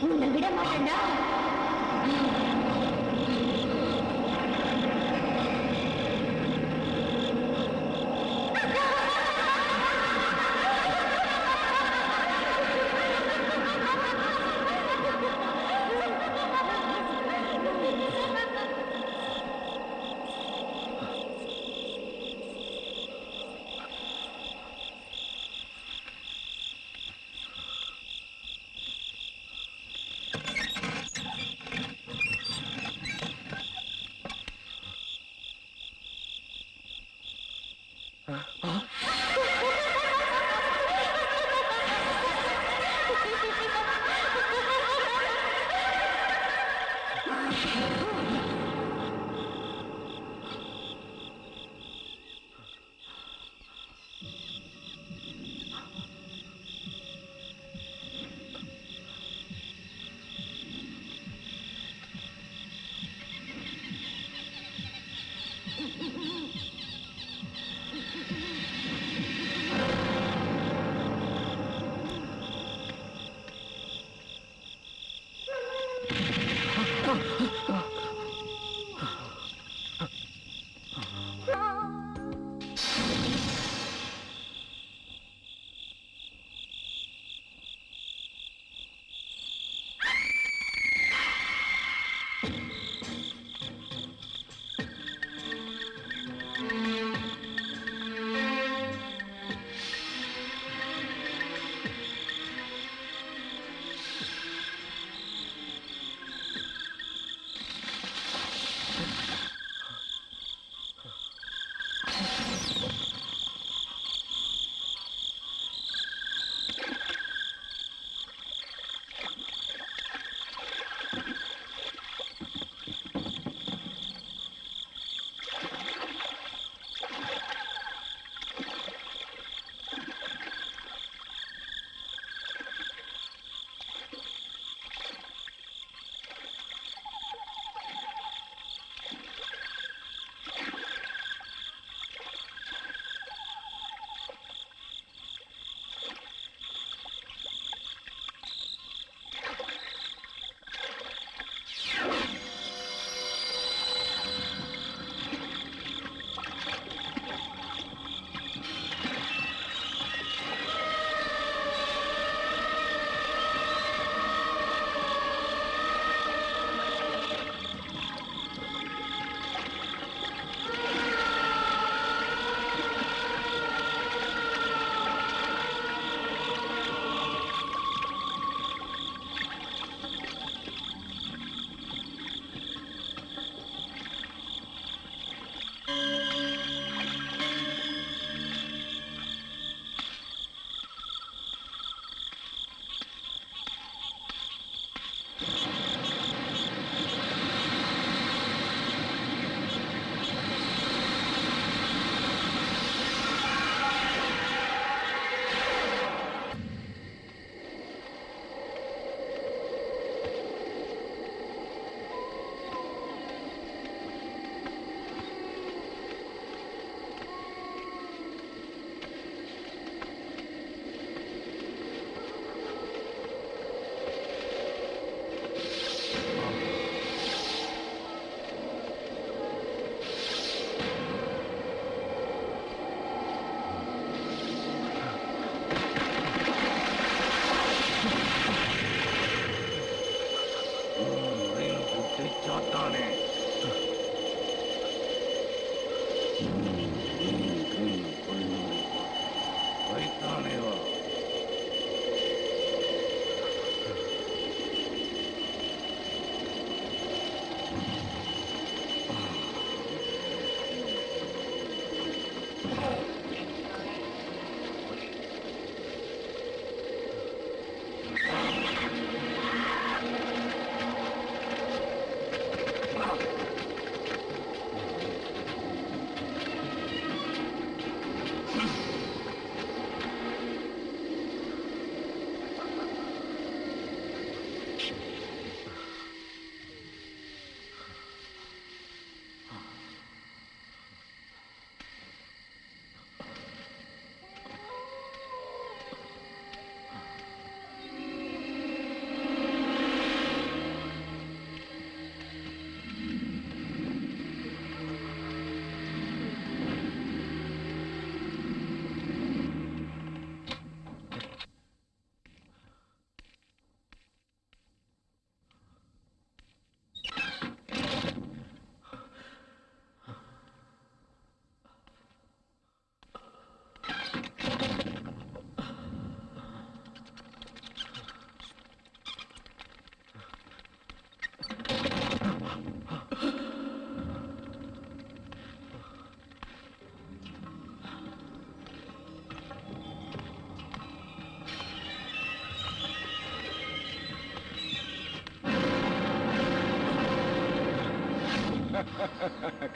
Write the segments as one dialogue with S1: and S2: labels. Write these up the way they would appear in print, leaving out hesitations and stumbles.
S1: உன்னை விட மாட்டேன்டா.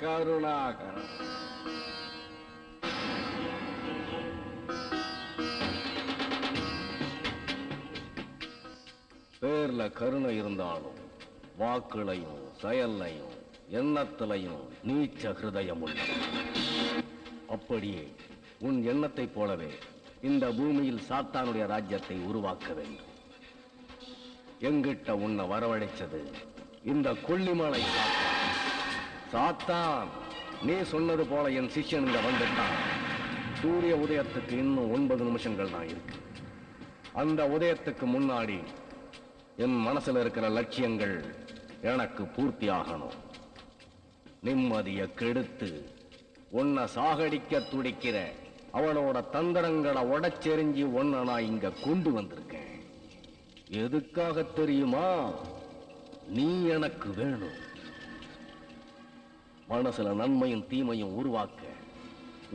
S2: கருணாகரன். பேர்ல கருணை இருந்தாலும் வாக்குலையும் செயல்லையும் எண்ணத்திலையும் நீச்ச ஹிருதயம் உள்ள. அப்படியே உன் எண்ணத்தைப் போலவே இந்த பூமியில் சாத்தானுடைய ராஜ்யத்தை உருவாக்க வேண்டும். எங்கிட்ட உன்னை வரவழைச்சது இந்த கொல்லிமலை சாத்தான். சாத்தான், நீ சொன்னது போல என் சிஷ்யன் இங்க வந்துட்டான். சூரிய உதயத்துக்கு இன்னும் 9 நிமிஷங்கள் தான் இருக்கு. அந்த உதயத்துக்கு முன்னாடி என் மனசுல இருக்கிற லட்சியங்கள் எனக்கு பூர்த்தி ஆகணும். நிம்மதிய கெடுத்து உன்னை சாகடிக்க துடிக்கிற அவளோட தந்திரங்களை உடைச்செறிஞ்சி உன்னை நான் இங்க கொண்டு வந்திருக்கேன். எதுக்காக தெரியுமா? நீ எனக்கு வேணும். மனசுல நன்மையும் தீமையும் உருவாக்க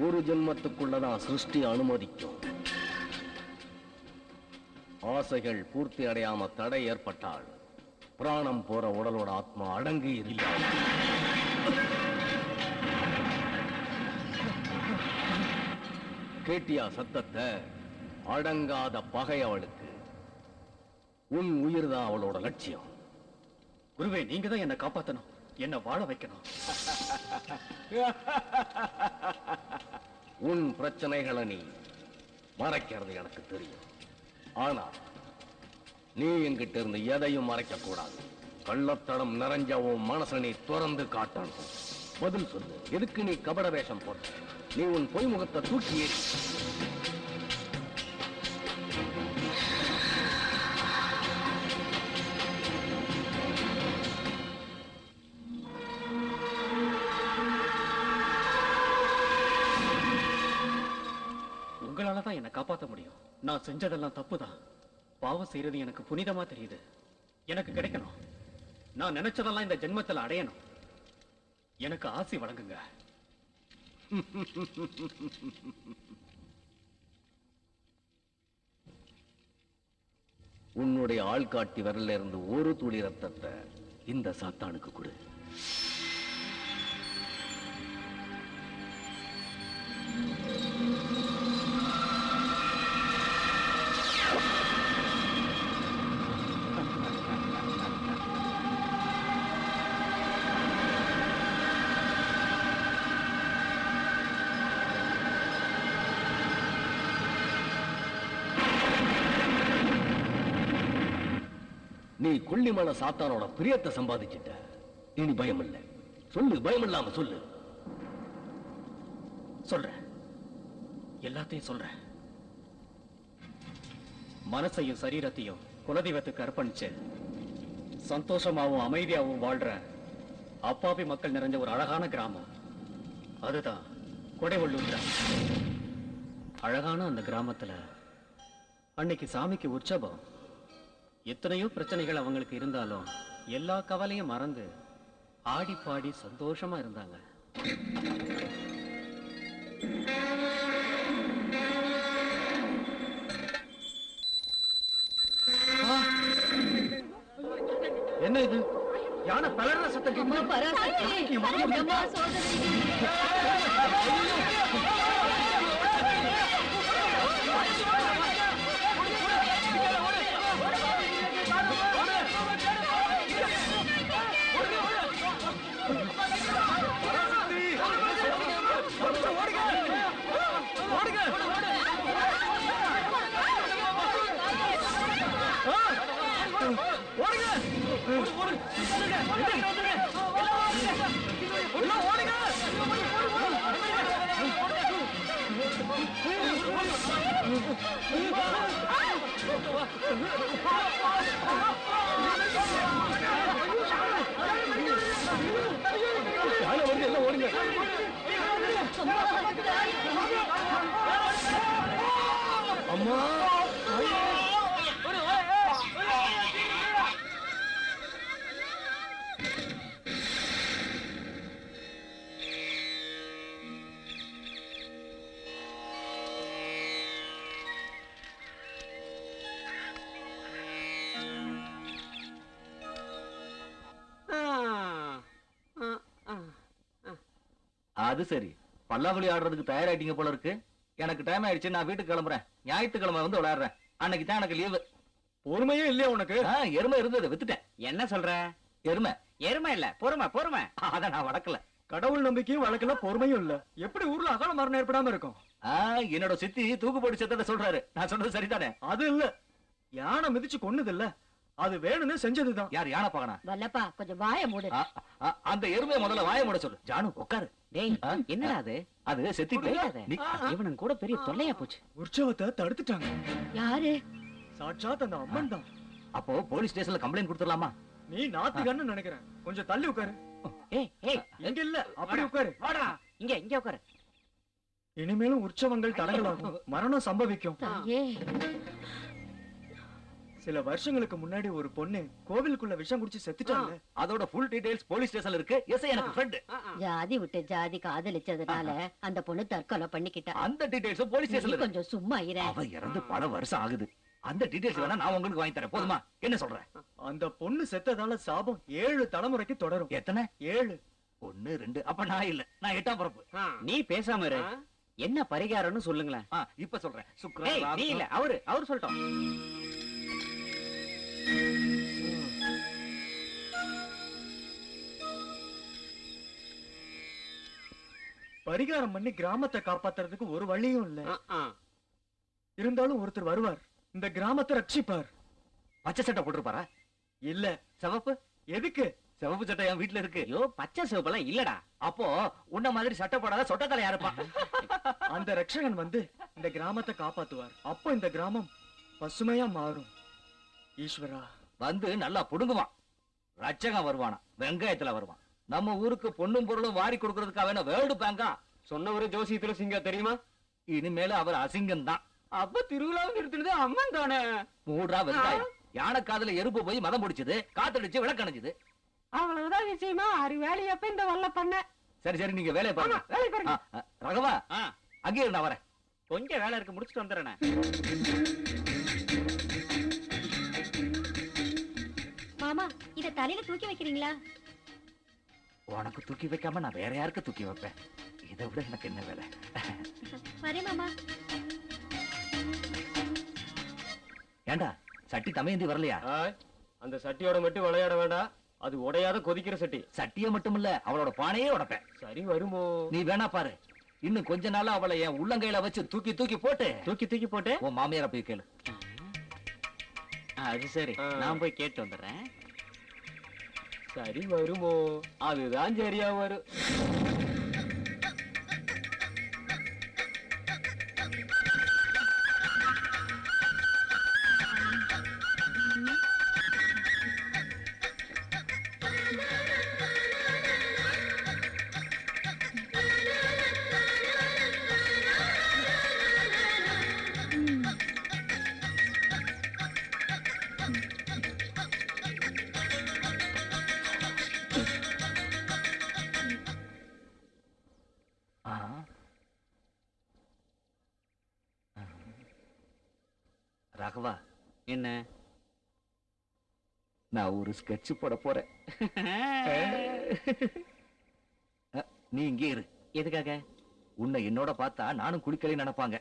S2: ஒரு ஜென்மத்துக்குள்ளதான் சிருஷ்டி அனுமதிக்கும். ஆசைகள் பூர்த்தி அடையாம தடை ஏற்பட்டால் பிராணம் போற உடலோட ஆத்மா அடங்கி இல்லை. கேட்டியா சத்தத்தை? அடங்காத பகை அவளுக்கு. உன் உயிர் தான் அவளோட லட்சியம்.
S3: குருவே, நீங்க தான் என்ன காப்பாத்தணும், என்ன வாழ வைக்கணும்.
S2: உன் பிரச்சனைகளை நீ மறைக்கிறது எனக்கு தெரியும். ஆனா நீ என்கிட்ட இருந்து எதையும் மறைக்க கூடாது. கள்ளத்தடம் நிறைஞ்ச உன் மனசை நீ திறந்து காட்டணும். பதில் சொல்லு, எதுக்கு நீ கபட வேஷம் போட்ட? நீ உன் பொய்முகத்தை தூக்கி ஏறி.
S3: உங்களாலதான் என்ன காப்பாற்ற முடியும். நான் செஞ்சதெல்லாம் தப்புதான். பாவம் செய்யறது எனக்கு புனிதமா தெரியுது. எனக்கு கிடைக்கணும். நான் நினைச்சதெல்லாம் இந்த ஜென்மத்தில் அடையணும். எனக்கு ஆசி வழங்குங்க.
S2: உன்னுடைய ஆள்காட்டி விரல்ல இருந்து ஒரு துளி ரத்தத்தை இந்த சாத்தானுக்கு கொடு. நீ கொல்லிமல சாத்தானோட பிரியத்தை சம்பாதிச்சிட்ட. இனி பயம் இல்லை. சொல்லு, பயம் இல்லாம சொல்லு.
S3: சொல்றேன், எல்லாத்தையும் சொல்றேன். மனசையும் சரீரத்தையும் குலதெய்வத்துக்கு அர்ப்பணிச்சு சந்தோஷமாவும் அமைதியாவும் வாழ்ற அப்பாவி மக்கள் நிறைஞ்ச ஒரு அழகான கிராமம். அதுதான் கொடைவள்ளூர் கிராமம். அழகான அந்த கிராமத்துல அன்னைக்கு சாமிக்கு உற்சவம். எத்தனையோ பிரச்சனைகள் அவங்களுக்கு இருந்தாலும் எல்லா கவலையும் மறந்து ஆடி பாடி சந்தோஷமா இருந்தாங்க. என்ன இது? யானை பலர சத்தம் அம்மா
S4: அது சரி, பல்லாங்குழி ஆடுறதுக்கு தயாராயிட்டீங்க போல இருக்கு. எனக்கு டைம் ஆயிடுச்சு, நான் வீட்டுக்கு கிளம்புறேன். ஞாயிற்றுக்கிழமை வந்து விளையாடுறேன். அன்னைக்கு தான் எனக்கு லீவு.
S3: பொறுமையே இல்லையா உனக்கு?
S4: எருமை இருந்தது, வித்துட்டேன்.
S5: என்ன சொல்ற?
S4: எருமை
S5: எருமை இல்ல, பொறுமை பொறுமை.
S4: அத நான் வளர்க்கல.
S3: கடவுள் நம்பிக்கையும் வழக்கல, பொறுமையும் இல்ல. எப்படி ஊர்ல அகால மரணம் ஏற்படாம இருக்கும்?
S4: என்னோட சித்தி தூக்கு போட்டு செத்தத சொல்றாரு. நான் சொன்னது சரிதானே?
S3: அது இல்ல, யானை மிதிச்சு கொன்னது இல்ல, அது வேணும்னு செஞ்சதுதான்.
S4: யார் யானை பாக்கனா?
S1: வல்லப்பா கொஞ்சம் வாய மூடு.
S4: அந்த எருமையை முதல்ல வாய மூட சொல்லு. ஜானு உட்காரு.
S5: டேய், என்னடா அது?
S4: அது செத்தி
S5: விளையாடாத. இவனுக்கு கூட பெரிய தொல்லையா போச்சு.
S3: உற்சவத்தை தடுத்துட்டாங்க.
S1: யாரு?
S3: சாட்சாத் அந்த அம்மன் தான்.
S4: அப்போ போலீஸ் ஸ்டேஷன்ல கம்ப்ளைண்ட் கொடுத்துடலாமா?
S3: நீ நாத்திகன்னு நினைக்கிறேன். கொஞ்சம் தள்ளி உட்காரு.
S5: ஏய் ஏய்,
S3: இங்க இல்ல, அப்படி உட்காரு.
S5: வாடா, இங்க உட்காரு.
S3: இனிமேலும் உற்சவங்கள் தடங்கலாகும், மரணம் சம்பவிக்கும்.
S1: தாயே,
S3: சில வருஷங்களுக்கு முன்னாடி ஒரு பொண்ணு கோவிலுக்குள்ள விஷம் குடிச்சு செத்துட்டாங்க.
S4: அதோட ஃபுல் டீடைல்ஸ் போலீஸ் ஸ்டேஷன்ல இருக்கு. எஸ் எனக்கு ஃப்ரெண்ட்.
S1: ஜாதி விட்டு ஜாதி காதலிச்சதுனால அந்த பொண்ணு தற்கொலை பண்ணிக்கிட்டா.
S4: அந்த டீடைல்ஸ் போலீஸ்
S1: நீ
S4: ஸ்டேஷன்ல இருக்கு.
S1: கொஞ்சம் சும்மா இரு.
S4: அவ இறந்து பல வருஷம் ஆகுது. அந்த டீடைல்ஸ் வேணா நான் உங்களுக்கு வாங்கி தரேன். போதுமா? என்ன சொல்ற?
S3: அந்த பொண்ணு செத்ததால சாபம் 7 தலைமுறைக்கு தொடரும்.
S4: எத்தனை?
S3: 7.
S4: 1 2. அப்ப நான் இல்ல, நான் 8ஆம் பிறப்பு.
S5: நீ பேசாம இரு. என்ன பரிகாரம்னு சொல்லுங்களேன்.
S4: இப்ப சொல்றேன்.
S5: ஏய்,
S4: சுக்கிரன்
S5: நீ இல்ல, அவரு சொல்லட்டும்.
S3: பரிகாரம் பண்ணி கிராமத்தை காப்பாத்துறதுக்கு ஒரு வழியும் இல்ல. இருந்தாலும் ஒருத்தர் வருவார், இந்த கிராமத்தை ரட்சிப்பார்.
S4: பச்சை சட்டை போட்டுருப்பாரா?
S3: இல்ல.
S4: சிவப்பு?
S3: எதுக்கு?
S4: சிவப்பு சட்டை என் வீட்டுல இருக்கு.
S5: ஐயோ, பச்சை சிவப்பெல்லாம் இல்லடா.
S4: அப்போ உன்ன மாதிரி சட்டை போடாத சொட்ட தலையா இருப்பான்.
S3: அந்த ரட்சகன் வந்து இந்த கிராமத்தை காப்பாத்துவார். அப்போ இந்த கிராமம் பசுமையா மாறும். ஈஸ்வரா.
S4: வந்து நல்லா புடுங்குவான். ரட்சகன் வருவானா? வெங்காயத்துல வருவான். நம்ம ஊருக்கு பொண்ணும் பொருளும் வாரி கொடுக்கறதுக்காக வேணும் வேர்ல்டு பேங்கா?
S3: சொன்னவரு ஜோசியத்துல சிங்க தெரியுமா?
S4: இனிமேல அவர் அசிங்கம் தான்.
S5: அப்ப திருவிழாவும் நிறுத்தினது அம்மன் தானே.
S4: மூடா வெங்காயம். யானை காதுல எறும்பு போய் மதம் முடிச்சது, காத்தடிச்சு விளக்கணைஞ்சது.
S5: அவ்வளவுதான் விஷயமா? அரு வேலையப்ப இந்த வல்ல பண்ண.
S4: சரி சரி, நீங்க வேலையை பாருங்க. ரகவா, அங்கே நான் வரேன்.
S5: கொஞ்சம் வேலை இருக்கு, முடிச்சுட்டு வந்துடுறேன்.
S1: மாமா, இத தலையில தூக்கி வைக்கிறீங்களா?
S4: உனக்கு தூக்கி வைக்காம நான் வேற யாருக்கு தூக்கி வைப்பேன்? இதை விட எனக்கு என்ன வேலை?
S1: வரேன் மாமா.
S4: ஏண்டா சட்டி தமையந்தி வரலையா?
S3: அந்த சட்டியோட மட்டும் விளையாட வேண்டாம், அது உடையாத கொதிக்கிற சட்டி.
S4: சட்டிய மட்டும் இல்ல, அவளோட பானையே உடைப்பேன்.
S3: சரி வருமோ?
S4: நீ வேணா பாரு. இன்னும் கொஞ்ச நாளா அவளை என் உள்ளங்கையில வச்சு தூக்கி தூக்கி போட்டு உன் மாமியார போய் கேளு.
S5: அது சரி, நான் போய் கேட்டு வந்துடுறேன்.
S3: சரி வருமோ? அதுதான் சரியா வரும்.
S4: ராகவா,
S5: என்ன?
S4: நான் ஒரு ஸ்கெட்ச் போட போறேன். நீ இங்கே இரு.
S5: எதுக்காக?
S4: உன்னை என்னோட பார்த்தா நானும் குளிக்கலை நினைப்பாங்க.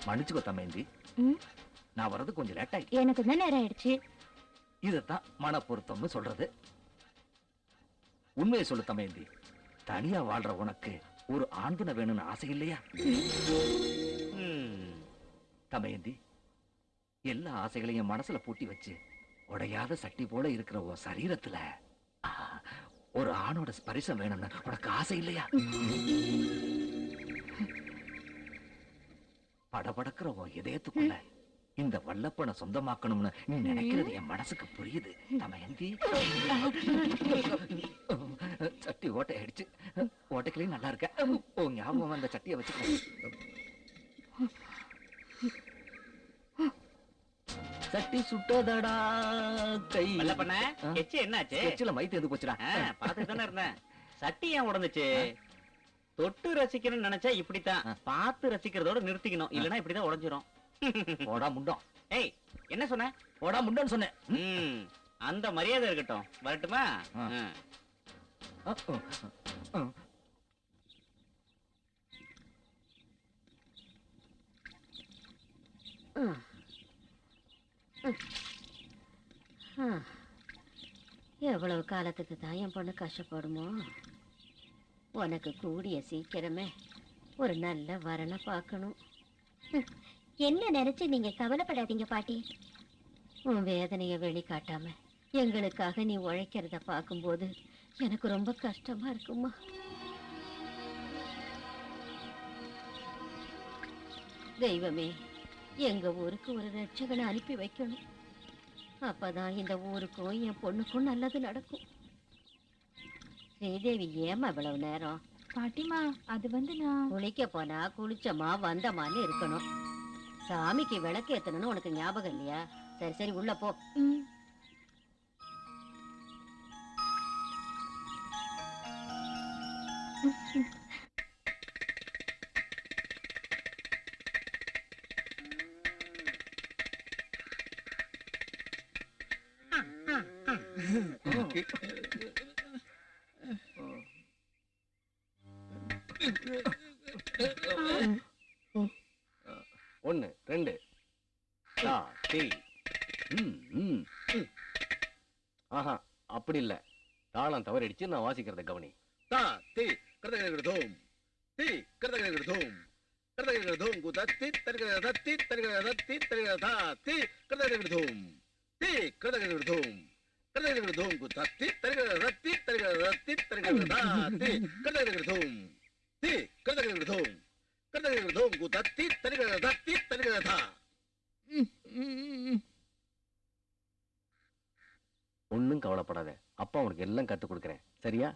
S4: மன்னிச்சுக்கோ தமேந்தி, நான் வர்றது கொஞ்சம் லேட் ஆயிடுச்சு.
S1: எனக்கு தான் நேரம் ஆயிடுச்சு.
S4: இதத்தான் மன பொருத்தம்னு சொல்றது. உண்மையை சொல்லு தமேந்தி, தனியா வாழ்ற உனக்கு ஒரு ஆண்துணை வேணும்னு ஆசை இல்லையா? தமேந்தி, எல்லா ஆசைகளையும் மனசுல பூட்டி வச்சு உடையாத சட்டி போல இருக்கிற உன் சரீரத்துல ஒரு ஆணோட ஸ்பரிசம் வேணும்னு உனக்கு ஆசை இல்லையா? படபடக்கிற உன் இதயத்துக்குள்ள இந்த வல்லப்பனை சொந்தமாக்கணும்னு நீ நினைக்கிறது என் மனசுக்கு புரியுது தமயந்தி. சட்டி ஓட்டை அடிச்சு ஓட்டைக்களையும் நல்லா இருக்க. உன் ஞாபகம் அந்த சட்டியை வச்சுக்கோ. சட்டி சுட்டதடா கை
S3: வெள்ள பண்ண
S4: ஆ?
S3: எச்சு என்னாச்சு
S4: எச்சில மை தேர்ந்து போச்சுடா
S3: பார்த்துட்டு தானே இருந்தேன். சட்டி ஏன் உடந்துச்சு? தொட்டு ரசிக்கணும்னு நினைச்சா இப்படித்தான் பார்த்து ரசிக்கிறதோட நிறுத்திக்கணும், இல்லனா இப்படிதான் உடைஞ்சிரும்.
S4: போடா முண்டம்.
S3: ஏய் என்ன சொன்ன?
S4: போடா முண்டன்னு சொன்னேன்.
S3: அந்த மரியாதை இருக்கட்டும், வரட்டுமா?
S4: அ, அ, அ.
S1: எவ்வளவு காலத்துக்கு தான் என் பொண்ணு கஷ்டப்படுமோ? உனக்கு கூடிய சீக்கிரமே ஒரு நல்ல வரனை பார்க்கணும்.
S6: என்ன நினைச்சு நீங்க கவலைப்படாதீங்க பாட்டி.
S1: உன் வேதனைய வெளிக்காட்டாம எங்களுக்காக நீ உழைக்கிறத பார்க்கும்போது எனக்கு ரொம்ப கஷ்டமா இருக்குமா. தெய்வமே, எங்க ஊருக்கு ஒரு ரட்சகனை அனுப்பி வைக்கணும். அப்பதான் இந்த ஊருக்கும் என் பொண்ணுக்கும் நல்லது நடக்கும். ஸ்ரீதேவி, ஏமா இவ்வளவு நேரம்?
S6: பாட்டிமா, அது வந்து நான்
S1: குளிக்க போனா குளிச்சமா வந்தமான்னு இருக்கணும். சாமிக்கு விளக்கு ஏத்தணும்னு உனக்கு ஞாபகம் இல்லையா? சரி சரி, உள்ள போ.
S2: ஒன்னு ரெண்டு தா தீ. ஆஹா, அப்படி இல்ல. தாளம் தவறிடுச்சு, நான் வாசிக்கிறத கவனி.
S7: தா தி கர்தகர்தோம் தி கர்தகர்தோம் கர்தகர்தோம் குதத்தி தர்கதத்தி தர்கதத்தி தர்கதா தி கர்தகர்தோம் தி கர்தகர்தோம் கர்தகர்தோம் குதத்தி தர்கதத்தி தர்கதத்தி தர்கதா தி கர்தகர்தோம் தி கர்தகர்தோம் கர்தகர்தோம் குதத்தி தர்கதத்தி தர்கதா.
S2: ஒன்னும் கவலைப்படாத, அப்பா உனக்கு எல்லாம் கத்து கொடுக்கறேன், சரியா?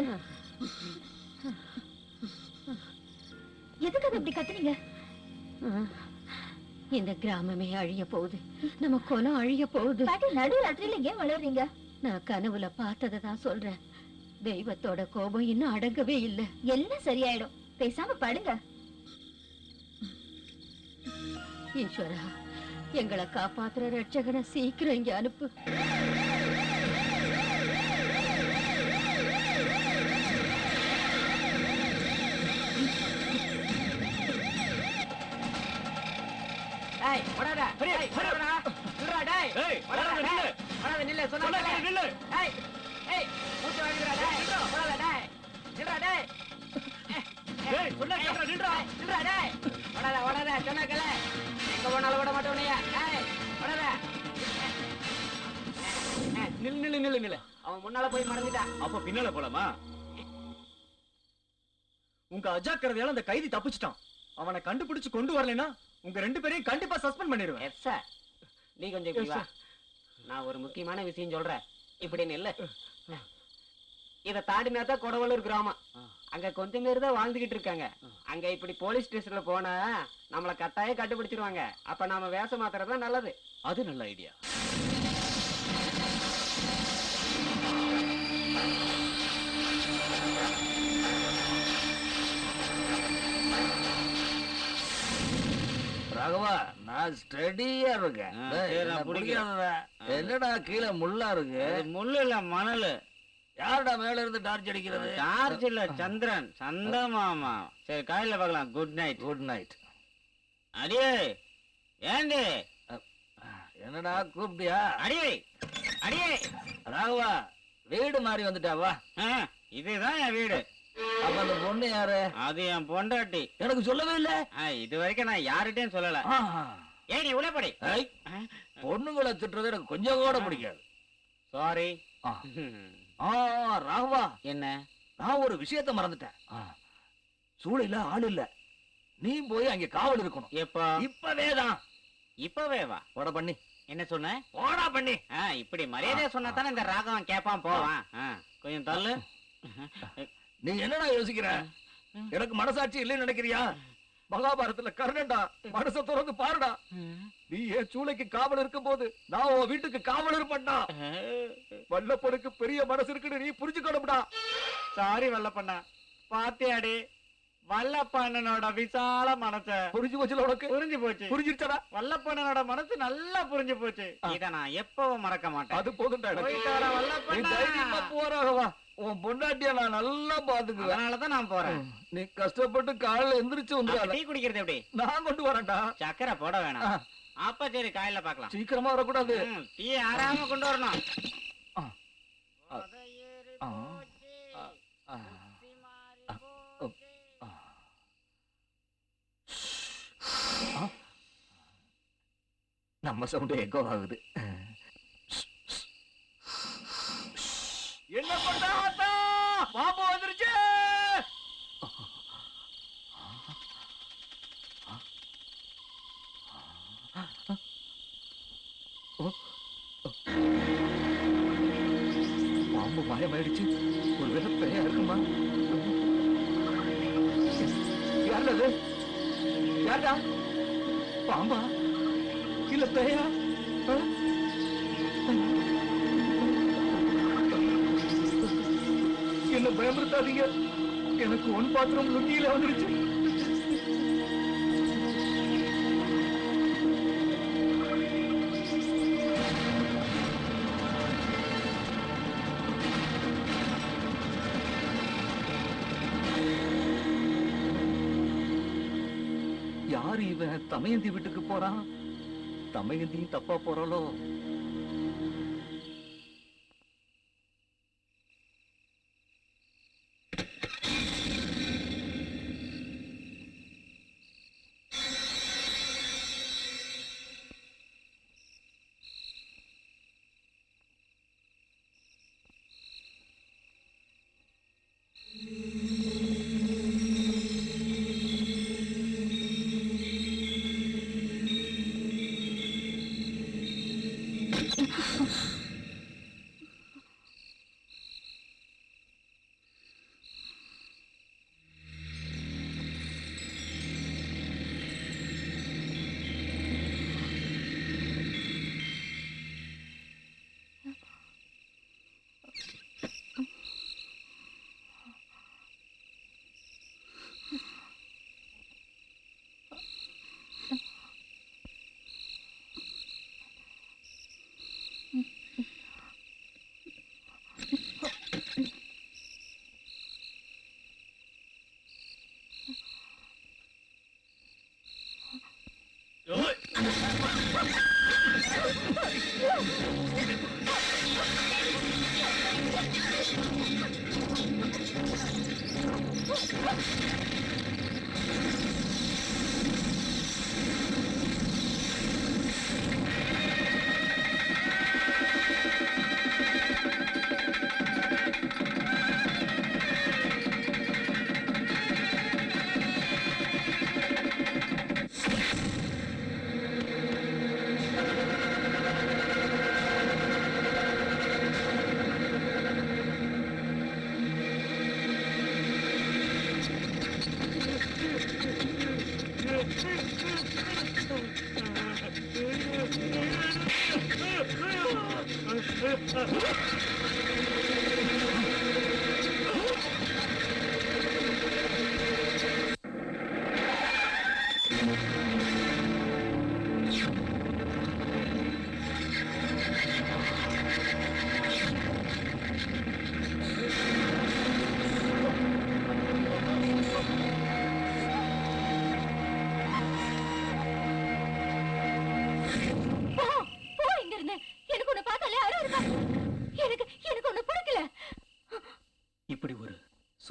S6: என்னாச்சு? எதுக்கு அப்படி கத்துனீங்க?
S1: இந்த கிராமமே அழிய போகுது, நம்ம குலம் அழிய போகுது.
S6: பாட்டி நடு ராத்திரியில ஏன் வளர்றீங்க?
S1: நான் கனவுல பார்த்ததை தான் சொல்றேன். தெய்வத்தோட கோபம் இன்னும் அடங்கவே இல்லை.
S6: எல்லாம் சரியாயிடும், பேசாம படுங்க.
S1: ஈஸ்வரா, எங்களை காப்பாத்துற ரட்சகனை சீக்கிரம் இங்க அனுப்பு.
S3: அவன் முன்னால போய் மறந்துட்டான். அப்ப பின்னால போலாமா? உங்க அஜாக்கிரதையால அந்த கைதி தப்பிச்சிட்டான். அவனை கண்டுபிடிச்சு கொண்டு வரலைன்னா உங்க 2 பேரையும் கண்டிப்பா சஸ்பெண்ட் பண்ணிடுவேன்.
S8: எஸ் சார், நீ கொஞ்சம் இப்படி வா. நான் ஒரு முக்கியமான விஷயம் சொல்றேன், இப்படி நில்லு. இத தாண்டினா தான் கொடவலூர் கிராமம். அங்க கொஞ்சம் பேர் தான் வாழ்ந்துகிட்டு இருக்காங்க. அங்க இப்படி போலீஸ் ஸ்டேஷன்ல போனா நம்மள கட்டாயம் கண்டுபிடிச்சிருவாங்க. அப்ப நாம வேஷம் மாத்துறதுதான் நல்லது.
S3: அது நல்ல ஐடியா.
S4: ராகவா, நான் ஸ்டடியா இருக்கேன். என்னடா கீழே முள்ளா இருக்கு?
S8: முள்ளு இல்ல, மணல்.
S4: யாருடா மேல இருந்து டார்ச் அடிக்கிறது?
S8: டார்ச் இல்ல, சந்திரன். சந்தமாமா. சரி, காலையில பார்க்கலாம். Good night.
S4: Good night.
S8: அடியே, ஏண்டி
S4: என்னடா கூப்பிட்டியா?
S8: அடியே, அடியே.
S4: ராகவா, வீடு மாறி வந்துட்டாவா?
S8: இதுதான் என் வீடு.
S4: அப்ப அந்த பொண்ணு யாரு?
S8: அது என் பொண்டாட்டி.
S4: எனக்கு சொல்லவே இல்ல.
S8: இது வரைக்கும் நான் யார்கிட்டயும் சொல்லல. ஏய், நீ உள்ள படி.
S4: பொண்ணுங்களை திட்டுறது எனக்கு கொஞ்சம் கூட பிடிக்காது.
S8: சாரி.
S4: ராகவா,
S8: என்ன?
S4: நான் ஒரு விஷயத்த மறந்துட்டேன். சூளையில ஆள் இல்ல, நீ போய் அங்க காவல் இருக்கணும்.
S8: எப்ப?
S4: இப்பவேதான்.
S8: இப்பவே வா.
S4: போட பண்ணி.
S8: என்ன சொன்ன?
S4: போடா பண்ணி.
S8: இப்படி மரியாதையா சொன்னா தானே இந்த ராகவன் கேப்பான் போவான். கொஞ்சம் தள்ளு.
S4: நீ என்னடா யோசிக்கிற? எனக்கு மனசாட்சி இல்லைன்னு நினைக்கிறியா? மகாபாரதத்துல கர்ணன்டா, மனசை திறந்து பாருடா. நீ ஏன் சூளைக்கு காவல் இருக்கும் போது நான் உன் வீட்டுக்கு காவல் இருப்பேன்டா. வல்லப்பனுக்கு பெரிய மனசு இருக்குன்னு நீ புரிஞ்சுக்கணும்டா.
S8: சாரி வல்லப்பண்ணா. பாத்தியாடி, வல்லப்பண்ணனோட விசால மனச
S4: புரிஞ்சு போச்சுல உனக்கு?
S8: புரிஞ்சு போச்சு.
S4: புரிஞ்சிருச்சடா?
S8: வல்லப்பண்ணனோட மனசு நல்லா புரிஞ்சு போச்சு. இத நான் எப்பவும் மறக்க மாட்டேன்.
S4: அது போதும்டா எனக்கு.
S8: வல்லப்பண்ணா,
S4: தைரியமா போறாகவா. உன் பொண்டாட்டிய நான் நல்லா பாத்துக்குவேன்.
S8: அதனாலதான் நான் போறேன்.
S4: நீ கஷ்டப்பட்டு காலையில எந்திரிச்சு வந்துடாத.
S8: டீ குடிக்கிறது எப்படி?
S4: நான் கொண்டு வரேன்டா.
S8: சக்கரை போட வேணாம். அப்ப சரி, காலையில பாக்கலாம்.
S4: சீக்கிரமா வரக்கூடாது.
S8: டீ ஆறாம கொண்டு வரணும்.
S4: நம்ம சவுண்ட் எக்கோ ஆகுது. என்ன பண்ணா? பாம்பு வந்துருச்சு. பாம்பு மாயமாயிடுச்சு. ஒரு வேலை பேயா இருக்குமா? யாரு? யாரா? பாம்பா இல்ல பேயா? என்ன பயமுறுத்தாதீங்க. எனக்கு ஒன் பாத்திரம் லுங்கியில வந்துருச்சு. யாரு இவன்? தமயந்தி வீட்டுக்கு போறான். தமயந்தியும் தப்பா போறாளோ?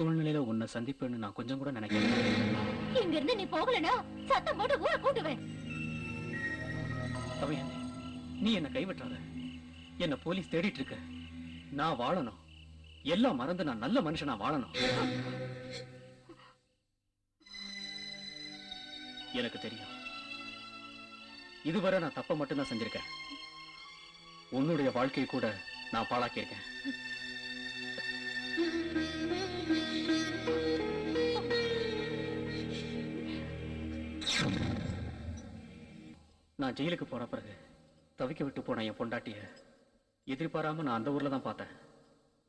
S3: சூழ்நிலையில உன்னை சந்திப்பேன்னு நான் கொஞ்சம் கூட நினைக்கிறேன்.
S6: இங்க இருந்து நீ போகலனா சத்தம் போட்டு ஊரை கூட்டுவேன்.
S3: தமையந்தி, நீ என்ன கைவிட்டாத. என்ன போலீஸ் தேடிட்டு இருக்க. நான் வாழணும். எல்லாம் மறந்து நான் நல்ல மனுஷனா வாழணும். எனக்கு தெரியும், இதுவரை நான் தப்ப மட்டும்தான் செஞ்சிருக்கேன். உன்னுடைய வாழ்க்கையை கூட நான் பாழாக்கியிருக்கேன். நான் ஜெயிலுக்கு போன பிறகு தவிக்க விட்டு போன என் பொண்டாட்டிய எதிர்பாராம நான் அந்த ஊர்ல தான் பார்த்தேன்.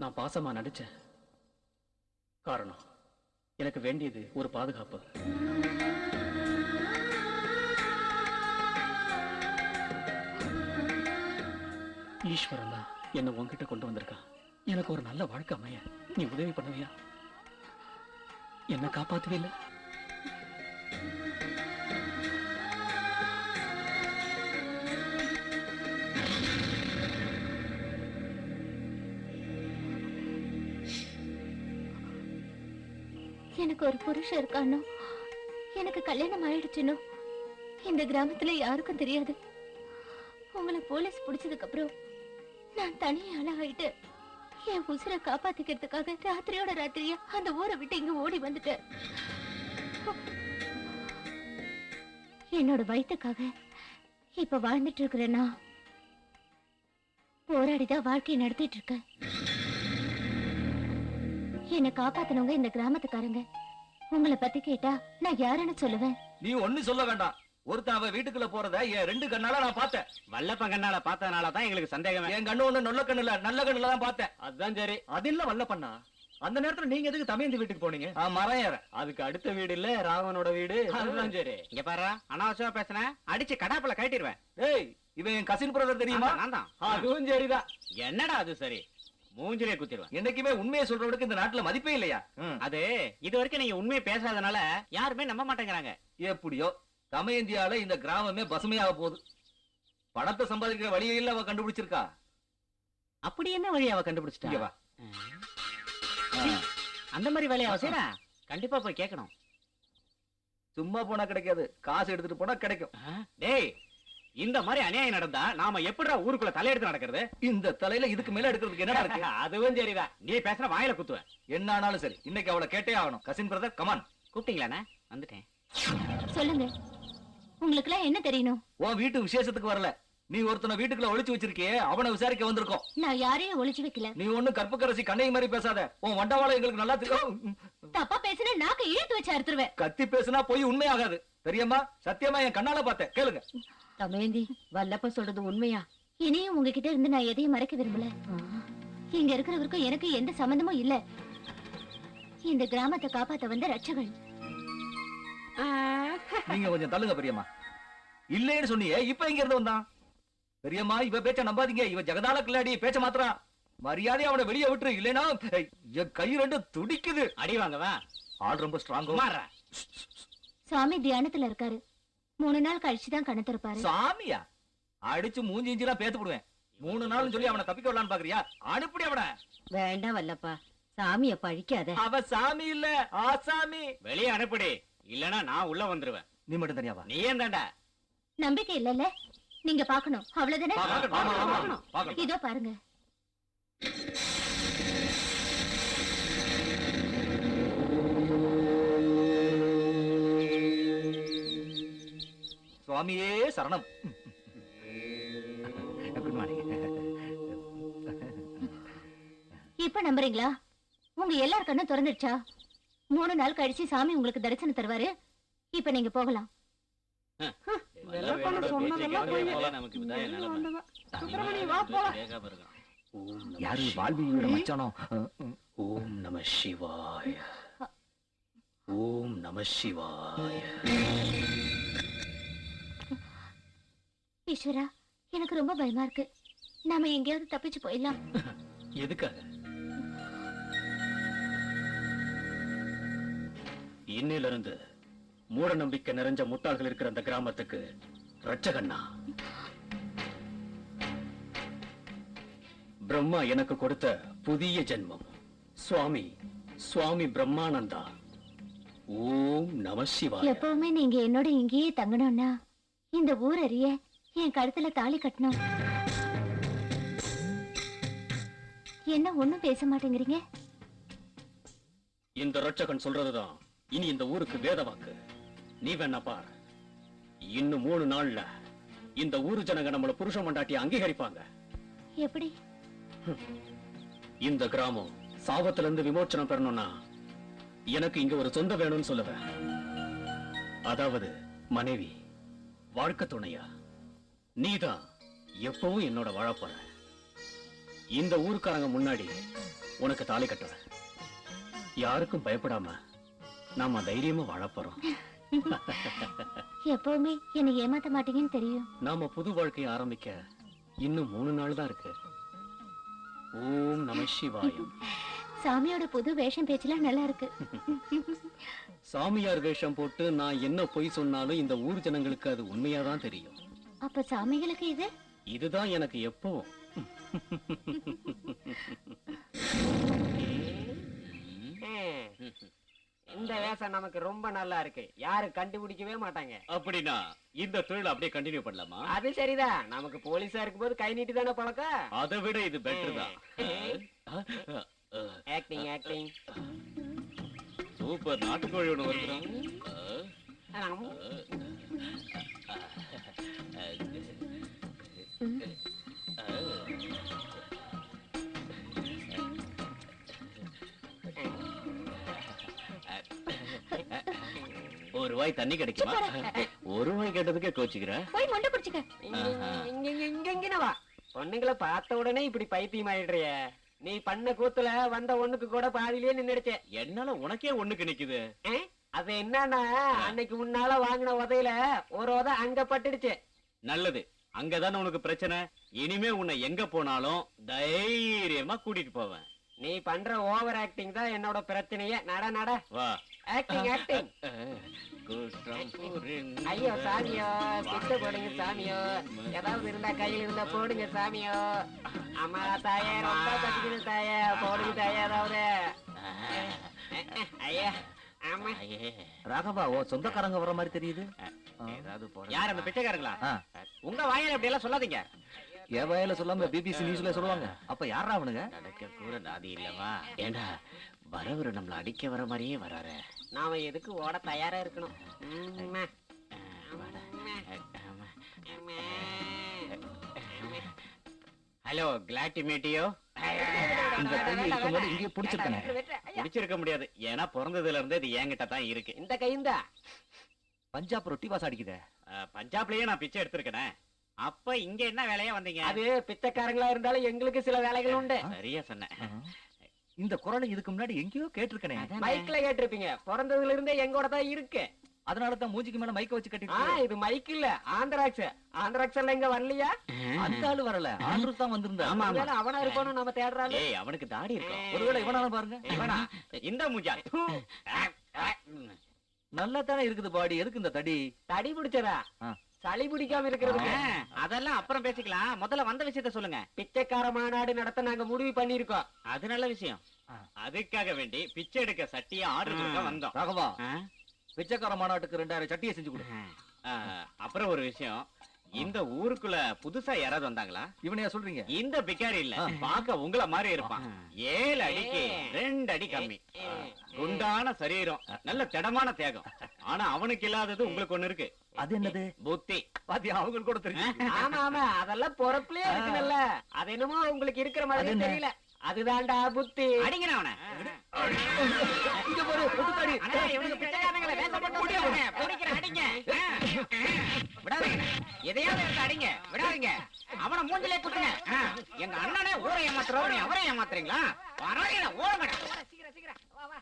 S3: நான் பாசமா நடிச்சேன். காரணம், எனக்கு வேண்டியது ஒரு பாதுகாப்பு. ஈஸ்வரன் தான் என்ன உன்கிட்ட கொண்டு வந்திருக்கான். எனக்கு ஒரு நல்ல வாழ்க்கை அமைய நீ உதவி பண்ணுவியா? என்ன காப்பாத்துவே இல்லை.
S6: எனக்கு ஒரு புருஷன் இருக்கானோ, எனக்கு கல்யாணம் ஆயிடுச்சுனோ இந்த கிராமத்துல யாருக்கும் தெரியாது. உங்களை போலீஸ் பிடிச்சதுக்கு அப்புறம் நான் தனியால ஆயிட்டு என் உசுரை காப்பாத்திக்கிறதுக்காக ராத்திரியோட ராத்திரியா அந்த ஊரை விட்டு இங்க ஓடி வந்துட்டேன். என்னோட வயிற்றுக்காக இப்ப வாழ்ந்துட்டு இருக்கிறேன்னா போராடிதான் வாழ்க்கையை நடத்திட்டு இருக்கேன். என்னை காப்பாத்தினவங்க இந்த கிராமத்துக்காரங்க. உங்களை பத்தி கேட்டா நான் யாருன்னு சொல்லுவேன்.
S4: நீ ஒண்ணு சொல்ல வேண்டாம். ஒருத்தன் அவ வீட்டுக்குள்ள போறத என் 2 கண்ணால நான் பார்த்தேன்.
S8: வல்லப்பன் கண்ணால பார்த்ததுனாலதான் எங்களுக்கு சந்தேகம்.
S4: என் கண்ணு ஒண்ணு நொல்ல கண்ணு இல்ல, நல்ல கண்ணுல தான் பார்த்தேன்.
S8: அதுதான் சரி.
S3: அது இல்ல வல்லப்பண்ணா, அந்த நேரத்துல நீங்க எதுக்கு தமையந்தி வீட்டுக்கு போனீங்க?
S4: மரம் ஏற
S3: அதுக்கு அடுத்த வீடு இல்ல ராவனோட வீடு.
S8: அதுதான் சரி. இங்க பாரு, அனாவசியமா பேசுன அடிச்சு கடாப்புல கட்டிடுவேன்.
S4: ஏய், இவன் என் கசின் பிரதர் தெரியுமா?
S8: நான் தான்.
S3: அதுவும் சரிதான்.
S8: என்னடா அது சரி, மூஞ்சிலே குத்திடுவேன்.
S4: என்னைக்குமே உண்மையை சொல்றவனுக்கு இந்த நாட்டுல மதிப்பே இல்லையா?
S8: அது இது வரைக்கும் நீங்க உண்மையை பேசாதனால யாருமே நம்ப மாட்டேங்கிறாங்க.
S4: எப்படியோ தமையந்தியால இந்த கிராமமே பசுமையாக போகுது. பணத்தை சம்பாதிக்கிற வழியில அவ கண்டுபிடிச்சிருக்கா.
S8: அப்படி என்ன வழி அவ
S4: இங்க
S8: கண்டுபிடிச்சிட்டா?
S4: வா.
S8: அந்த மாதிரி வேலையை அவ செய்றா? கண்டிப்பா போய் கேட்கணும்.
S4: சும்மா போனா கிடைக்காது, காசு எடுத்துட்டு போனா கிடைக்கும்.
S8: டேய், இந்த மாதிரி அநியாயம் நடந்தா நாம எப்படிடா ஊருக்குள்ள தலையெடுத்து நடக்கிறது?
S4: இந்த தலையில இதுக்கு மேல எடுக்கிறதுக்கு என்ன இருக்கு?
S8: அதுவும் சரிதான். நீ பேசுற வாயில குத்துவேன்.
S4: என்ன ஆனாலும் சரி, இன்னைக்கு அவளை கேட்டே ஆகணும். Cousin brother, come on.
S8: கூப்பிட்டீங்களாண்ணா? வந்துட்டேன்.
S6: சொல்லுங்க, உங்களுக்கு எல்லாம் என்ன தெரியணும்?
S4: உன் வீட்டு விசேஷத்துக்கு வரல. நீ ஒருத்தனை வீட்டுக்குள்ள ஒளிச்சு வச்சிருக்கியே, அவனை விசாரிக்க வந்திருக்கோம்.
S6: நான் யாரையும் ஒளிச்சு வைக்கல.
S4: நீ ஒண்ணு கற்புக்கரசி கண்ணை மாதிரி பேசாத. உன் வண்டவாளம் எங்களுக்கு நல்லா தெரியும்.
S6: தப்பா பேசினா நாக்கு இழுத்து வச்சு அறுத்துருவேன்.
S4: கத்தி பேசினா போய் உண்மையாகாது தெரியுமா? சத்தியமா என் கண்ணால பார்த்தேன், கேளுங்க.
S1: தமேந்தி, வல்லப்ப சொல்றது உண்மையா?
S6: இனியும் உங்ககிட்ட இருந்து நான் எதையும் மறைக்க விரும்பல. இங்க இருக்கிறவருக்கும் எனக்கு எந்த சம்பந்தமும் இல்ல. இந்த கிராமத்தை காப்பாத்த வந்த ரட்சகன்.
S4: நீங்க கொஞ்சம் தள்ளுங்க பெரியம்மா. இல்லைன்னு சொன்னியே, இப்ப எங்க இருந்து வந்தான்? பெரியம்மா, இவ பேச்ச நம்பாதீங்க. இவ ஜெகதால கில்லாடி, பேச்ச மாத்திரம். மரியாதை அவனை வெளியே விட்டுரு, இல்லைன்னா என் கை 2 துடிக்குது.
S8: அடி வாங்கவா?
S4: ஆள் ரொம்ப ஸ்ட்ராங்.
S6: சாமி தியானத்துல இருக்காரு. 3 நாள் கழிச்சுதான் கண்ணு திறப்பாரு.
S4: சாமியா? அடிச்சு மூஞ்சி இஞ்சிலாம் பேத்து போடுவேன். 3 நாள்னு சொல்லி அவனை தப்பிக்க விடலான்னு பாக்குறியா? அனுப்பிடி அவனை.
S1: வேண்டாம் வல்லப்பா, சாமிய பழிக்காத.
S4: அவ சாமி இல்ல, ஆசாமி.
S8: வெளியே அனுப்பிடி, இல்லனா நான் உள்ள வந்துருவேன்.
S4: நீ மட்டும் தனியாவா?
S8: நீ ஏன் தாண்டா?
S6: நம்பிக்கை இல்லல்ல? நீங்க பாக்கணும், அவ்வளவுதானே?
S4: பார்க்கணும்.
S6: இதோ பாருங்க.
S4: சுவாமியே சரணம். Good morning.
S6: இப்ப நம்புறீங்களா? உங்க எல்லார் கண்ணும் திறந்துடுச்சா? 3 நாள் கழிச்சு சாமி உங்களுக்கு தரிசனம் தருவாரு. இப்ப நீங்க போகலாம்.
S4: யாரு வாழ்வியோட மச்சானோ?
S3: ஓம் நம சிவாய. ஓம் நம சிவாய.
S6: ஈஸ்வரா, எனக்கு ரொம்ப பயமா இருக்கு. நாம எங்கேயாவது தப்பிச்சு போயிடலாம்.
S3: எதுக்காக? இன்னிலிருந்து மூட நம்பிக்கை நிறைஞ்ச முட்டாள்கள் இருக்கிற அந்த கிராமத்துக்கு ரட்சகண்ணா. பிரம்மா எனக்கு கொடுத்த புதிய ஜென்மம். சுவாமி சுவாமி பிரம்மானந்தா. ஓம் நம சிவாய.
S6: எப்பவுமே நீங்க என்னோட இங்கேயே தங்கணும்னா இந்த ஊர் அறிய என் கழுத்துல தாலி கட்டணும். என்ன ஒண்ணும் பேச மாட்டேங்கிறீங்க?
S3: இந்த ரட்சகன் சொல்றதுதான் இனி இந்த ஊருக்கு வேத வாக்கு. நீ வேணா பார், இன்னும் 3 நாள்ல இந்த ஊரு ஜனங்க நம்மள புருஷ மண்டாட்டி அங்கீகரிப்பாங்க.
S6: எப்படி?
S3: இந்த கிராமம் சாபத்துல இருந்து விமோச்சனம் பெறணும்னா எனக்கு இங்க ஒரு சொந்த வேணும்னு சொல்லுவேன். அதாவது மனைவி, வாழ்க்கை துணையா. நீதான் எப்பவும் என்னோட வாழப்போற. இந்த ஊருக்காரங்க முன்னாடி உனக்கு தாலி கட்டுறேன். யாருக்கும் பயப்படாம நாம தைரியமா வாழப்போறோம்.
S6: எப்பவுமே என்னை ஏமாத்த மாட்டீங்கன்னு தெரியும்.
S3: நாம புது வாழ்க்கையை ஆரம்பிக்க இன்னும் 3 நாள் தான் இருக்கு. ஓம் நம சிவாயம்.
S6: சாமியோட புது வேஷம் பேச்செல்லாம் நல்லா இருக்கு.
S3: சாமியார் வேஷம் போட்டு நான் என்ன பொய் சொன்னாலும் இந்த ஊர் ஜனங்களுக்கு அது உண்மையாதான் தெரியும்.
S6: அப்ப சாமிகளுக்கு இது?
S3: இதுதான் எனக்கு எப்பவும்.
S8: இந்த வேஷம் நமக்கு ரொம்ப நல்லா இருக்கு. யாரும் கண்டுபிடிக்கவே மாட்டாங்க.
S3: அப்படின்னா இந்த தொழில் அப்படியே கண்டினியூ பண்ணலாமா?
S8: அது சரிதான். நமக்கு போலீஸா இருக்கும் போது கை நீட்டி தானே பழக்கம்.
S3: அதை விட இது பெட்டர் தான்.
S8: Acting acting.
S3: சூப்பர். நாட்டுக்கோழி ஒண்ணு வருது. ஒரு வாய் தண்ணி கிடைக்குமா? ஒரு வாய் கேட்டதுக்கே கோச்சுக்கிற.
S6: போய் மொண்டை குடிச்சுக்க.
S8: இங்க வா. பொண்ணுங்களை பார்த்த உடனே இப்படி பைத்தியம் ஆயிடுறிய. நீ பண்ண கூத்துல வந்த ஒண்ணுக்கு கூட பாதியிலேயே நின்னுடுச்சே.
S3: என்னால உனக்கே ஒண்ணுக்கு நிக்குது.
S8: அது என்னன்னா, அன்னைக்கு முன்னால வாங்கின உதையில ஒரு உதை அங்க பட்டுடுச்சு.
S3: நல்லது. அங்கதானே உனக்கு பிரச்சனை. இனிமே உன்னை எங்க போனாலும் தைரியமா கூட்டிட்டு போவேன்.
S8: நீ பண்ற ஓவர் ஆக்டிங் தான் என்னோட பிரச்சனையே. நட நட.
S3: வா.
S8: Acting acting. ஐயோ சாமியோ, பிச்சை போடுங்க சாமியோ. ஏதாவது இருந்தா கையில் இருந்தா போடுங்க சாமியோ. அம்மா தாயே, ரொம்ப பசிக்குது தாயே, போடுங்க தாயே ஏதாவது. ஐயா ஆமா.
S4: ராகவா, ஓ சொந்தக்காரங்க வர மாதிரி தெரியுது.
S8: யார் அந்த பிச்சைக்காரங்களா? உங்க வாயில இப்படி எல்லாம் சொல்லாதீங்க.
S4: என் வாயில சொல்லாம பிபிசி நியூஸ்ல சொல்லுவாங்க. அப்ப யாரா அவனுங்க?
S8: நடக்க கூட நாதி இல்லவா? ஏண்டா வரவரு நம்மள அடிக்க வர மாதிரியே வராரு. நாம எதுக்கு ஓட தயாரா இருக்கணும். Hello, glad to meet you.
S4: இந்த கையை இருக்கும்போது இங்கே பிடிச்சிருக்கேன்.
S3: பிடிச்சிருக்க முடியாது. ஏன்னா பிறந்ததுல இருந்தே இது என்கிட்ட தான் இருக்கு.
S8: இந்த கையுந்தா
S4: பஞ்சாப் ரொட்டி வாசம் அடிக்குதே.
S3: பஞ்சாப்லயே நான் பிச்சை எடுத்திருக்கேன். அப்ப இங்க என்ன வேலையா வந்தீங்க?
S8: அது பிச்சைக்காரங்களா இருந்தாலும் எங்களுக்கு சில வேலைகள் உண்டு.
S3: சரியா சொன்னேன்.
S4: இந்த குரலை இதுக்கு முன்னாடி எங்கேயோ கேட்டிருக்கனே.
S8: மைக்ல கேட்டிருப்பீங்க. பிறந்ததுல இருந்தே எங்கோட தான் இருக்கு.
S4: அதனாலதான் மூஞ்சிக்கு மேல மைக்க வச்சு கட்டிட்டு.
S8: இது மைக் இல்ல, ஆந்திராக்ஸ். ஆந்திராக்ஸ் எல்லாம் இங்க வரலையா?
S4: அந்த ஆளு வரல, ஆந்திரா தான் வந்திருந்தா.
S8: அவனா இருப்பானு நம்ம தேடுறாங்க.
S3: ஏய், அவனுக்கு தாடி இருக்கும்.
S4: ஒருவேளை இவனாலும் பாருங்க.
S3: இவனா? இந்த மூஞ்சா
S4: நல்லா தானே இருக்குது பாடி. எதுக்கு இந்த தடி?
S8: தடி பிடிச்சதா? சளி பிடிக்காம இருக்கிறது.
S3: அதெல்லாம் அப்புறம் பேசிக்கலாம். முதல்ல வந்த விஷயத்த சொல்லுங்க.
S8: பிச்சைக்கார மாநாடு நடத்த நாங்க முடிவு பண்ணிருக்கோம்.
S3: அது நல்ல விஷயம். அதுக்காக வேண்டி பிச்சை எடுக்க சட்டியா ஆர்டர் கொடுக்க வந்தோம்.
S4: ராகவா, பிச்சைக்கார மாநாட்டுக்கு 2000 சட்டியை செஞ்சு கொடு.
S3: அப்புறம் ஒரு விஷயம், இந்த ஊருக்குள்ள புதுசா யாராவது வந்தாங்களா?
S4: இவனையா சொல்றீங்க?
S3: இந்த பிக்காரி இல்ல, பாக்க உங்கள மாதிரி இருப்பான். 7 அடிக்கு 2 அடி கம்மி, குண்டான சரீரம், நல்ல திடமான தேகம். ஆனா அவனுக்கு இல்லாதது உங்களுக்கு ஒண்ணு இருக்கு.
S4: அது என்னது?
S3: புத்தி.
S4: பாத்தியா, அவங்களுக்கு கூட தெரியும்.
S8: ஆமா ஆமா, அதெல்லாம் பொறப்புலயே இருக்குல்ல. அது என்னமோ உங்களுக்கு இருக்கிற மாதிரி தெரியல. அதுதான்டா புத்தி.
S3: அடிங்கடா அவனை.
S4: இங்க பாரு, புதுக்காரி.
S8: இவனுக்கு பிச்சைக்காரங்களை வேஷப்பட்டு பிடிக்கிற அடிங்க.
S3: விடாதீங்க, எதையாவது எடுத்து அடிங்க, விடாதீங்க. அவனை மூஞ்சிலே குத்துங்க. எங்க அண்ணனே ஊரை ஏமாத்துறவரை அவரை ஏமாத்துறீங்களா? வராதீங்க, ஓடுங்கடா.
S8: சீக்கிரம் சீக்கிரம் வா வா.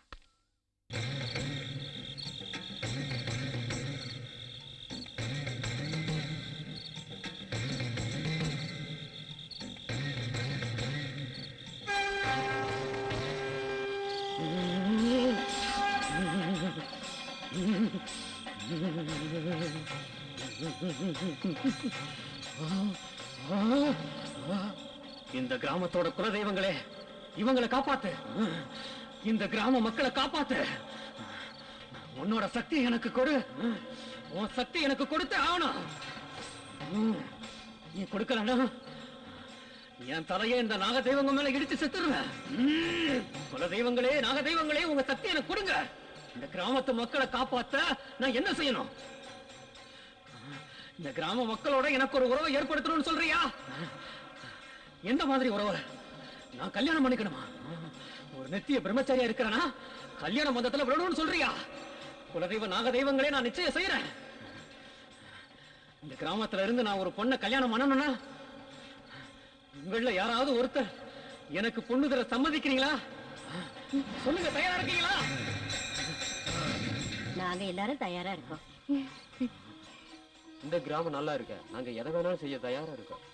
S3: இந்த கிராமத்தோட குலதெய்வங்களே, இவங்களை காப்பாத்து. இந்த கிராம மக்களை காப்பாத்து. உன்னோட சக்தி எனக்கு கொடு. உன் சக்தி எனக்கு கொடுத்து ஆகணும். நீ கொடுக்கலன்னா என் தலையே இந்த நாக தெய்வங்க மேல இடிச்சு செத்துருவேன். குல தெய்வங்களே, நாக தெய்வங்களே, உங்க சக்தி எனக்கு கொடுங்க. இந்த கிராமத்து மக்களை காப்பாத்த நான் என்ன செய்யணும்? இந்த கிராம மக்களோட எனக்கு ஒரு உறவை ஏற்படுத்தணும்னு சொல்றியா? எந்த மாதிரி உறவு? நான் கல்யாணம் பண்ணிக்கணுமா? ஒரு நித்திய பிரம்மச்சாரியா இருக்கிறனா கல்யாண மந்தத்துல விடணும்னு சொல்றியா? குலதெய்வ நாக தெய்வங்களே, நான் நிச்சயம் செய்யறேன். இந்த கிராமத்துல இருந்து நான் ஒரு பொண்ணை கல்யாணம் பண்ணணும்னா உங்கள யாராவது ஒருத்தர் எனக்கு பொண்ணு தர சம்மதிக்கிறீங்களா? சொல்லுங்க, தயாரா இருக்கீங்களா?
S1: நாங்க எல்லாரும் தயாரா இருக்கோம்.
S8: இந்த கிராமம் நல்லா இருக்க, நாங்க எதை வேணாலும் செய்ய தயாரா இருக்கோம்.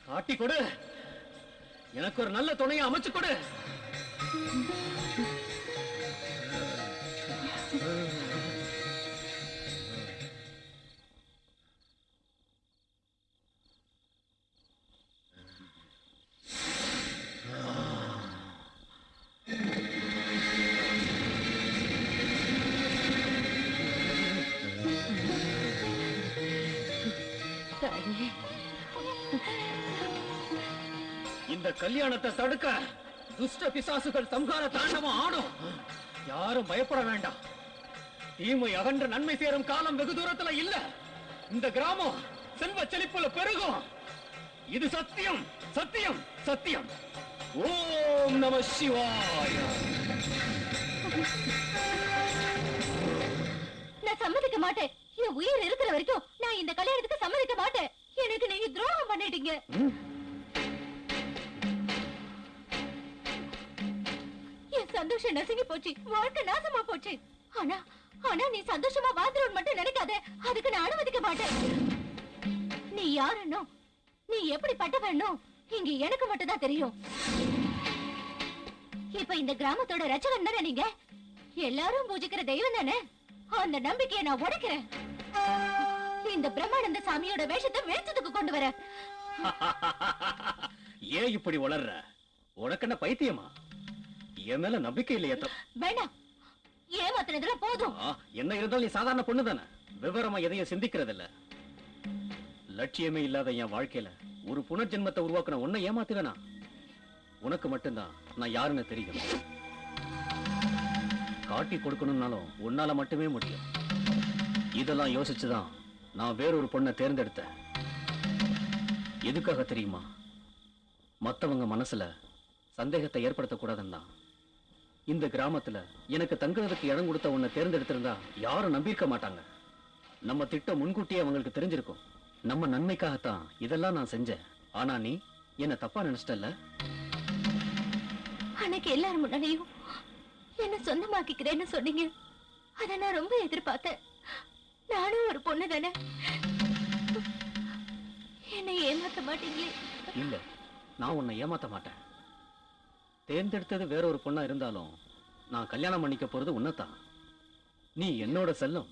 S3: காட்டி கொடு. எனக்கு ஒரு நல்ல துணையை அமைச்சு கொடு. இந்த கல்யாணத்தை தடுக்க துஷ்ட பிசாசுகள் சம்ஹார தாண்டவம் ஆடும். யாரும் பயப்பட வேண்டாம். தீமை அகன்று நன்மை சேரும் காலம் வெகு தூரத்துல இல்ல. இந்த கிராமம் செல்வ செழிப்புல பெருகும். இது சத்தியம், சத்தியம், சத்தியம். ஓம் நம சிவாய.
S6: நான் சம்மதிக்க மாட்டேன். என் உயிர் இருக்கிற வரைக்கும் நான் இந்த கல்யாணத்துக்கு சம்மதிக்க மாட்டேன். எனக்கு நீங்க துரோகம் பண்ணிட்டீங்க. என் சந்தோஷம் நசுங்கி போச்சு, வாழ்க்கை நாசமா போச்சு. ஆனா ஆனா நீ சந்தோஷமா வாழ்ந்துருன்னு மட்டும் நினைக்காத. அதுக்கு நான் அனுமதிக்க மாட்டேன். நீ யாருன்னோ, நீ எப்படிப்பட்டவனோ இங்க எனக்கு மட்டும் தான் தெரியும். இப்ப இந்த கிராமத்தோட ரட்சகன் தானே நீங்க. எல்லாரும் பூஜிக்கிற தெய்வம் தானே. அந்த நம்பிக்கையை நான் உடைக்கிறேன். இந்த பிரம்மானந்த சாமியோட வேஷத்தை வெளிச்சத்துக்கு கொண்டு வர.
S3: ஏன் இப்படி வளர்ற? உனக்கு என்ன பைத்தியமா? என் மேல நம்பிக்கை இல்லையா?
S6: வேண்டாம், ஏமாத்துறதுல போதும்.
S3: என்ன இருந்தாலும் நீ சாதாரண பொண்ணு தானே. விவரமா எதையும் சிந்திக்கிறது இல்ல. லட்சியமே இல்லாத என் வாழ்க்கையில ஒரு புனர்ஜென்மத்தை உருவாக்குன உன்னை ஏமாத்துவேனா? உனக்கு மட்டும்தான் நான் யாருன்னு தெரியும். காட்டி கொடுக்கணும்னாலும் உன்னால மட்டுமே முடியும். இதெல்லாம் யோசிச்சுதான் நான் வேறொரு பொண்ணை தேர்ந்தெடுத்தேன். எதுக்காக தெரியுமா? மத்தவங்க மனசுல சந்தேகத்தை ஏற்படுத்தக்கூடாதுன்னா. இந்த கிராமத்துல எனக்கு தங்குறதுக்கு இடம் கொடுத்த உன்னை தேர்ந்தெடுத்திருந்தா யாரும் நம்பியிருக்க மாட்டாங்க. நம்ம திட்டம் முன்கூட்டியே அவங்களுக்கு தெரிஞ்சிருக்கும். நம்ம நன்மைக்காகத்தான் இதெல்லாம் நான் செஞ்சேன். ஆனா நீ என்ன தப்பா நினைச்சிட்டல்ல?
S6: அன்னைக்கு எல்லாரும் முன்னாடியும் என்ன சொந்தமாக்கிக்கிறேன்னு சொன்னீங்க. அத நான் ரொம்ப எதிர்பார்த்தேன். நானும் ஒரு பொண்ணு தானே. என்னை ஏமாத்த மாட்டீங்களே?
S3: இல்ல, நான் உன்னை ஏமாத்த மாட்டேன். தேர்ந்தெடுத்தது வேற ஒரு பொண்ணா இருந்தாலும் நான் கல்யாணம் பண்ணிக்க போறது உன்னைத்தான். நீ என்னோட செல்லம்.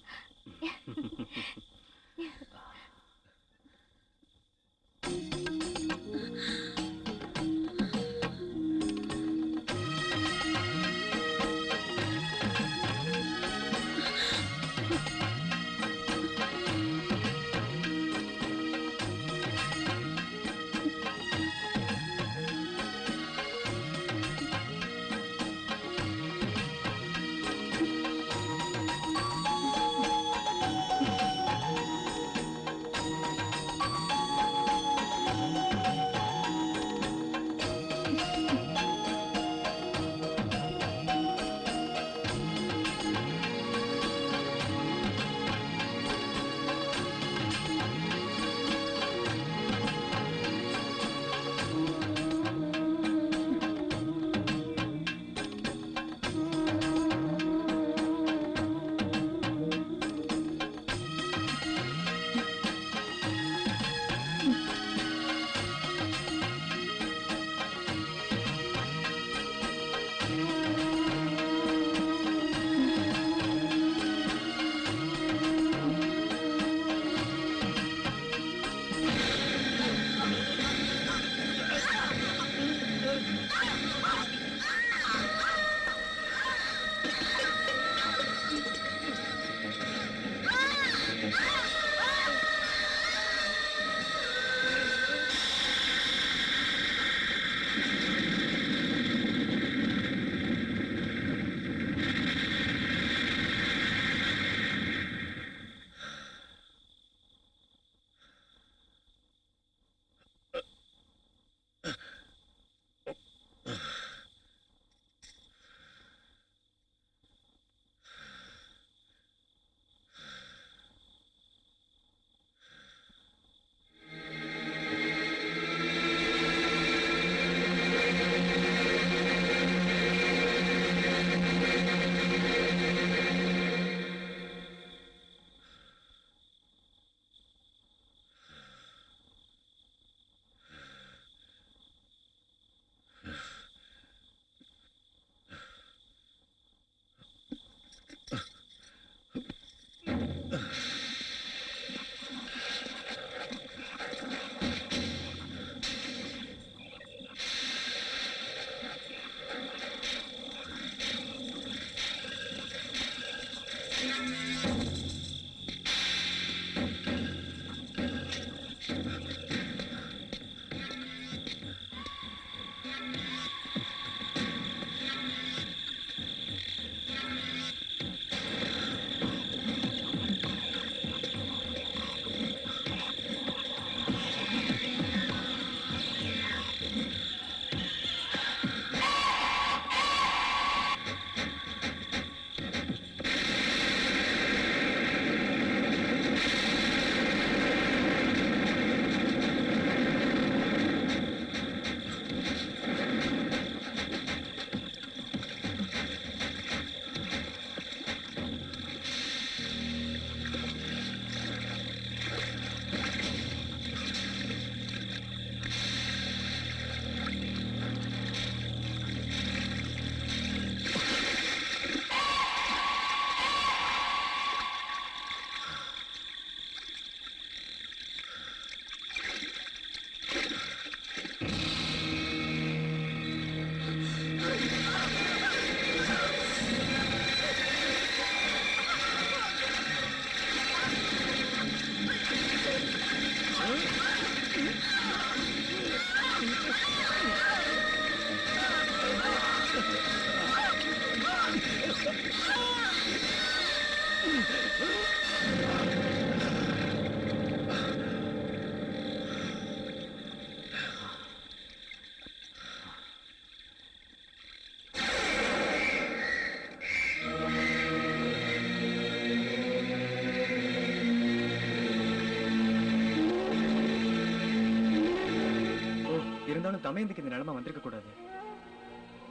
S3: இருந்தாலும் தமயந்திக்கு இந்த நிலைமை வந்திருக்க கூடாது.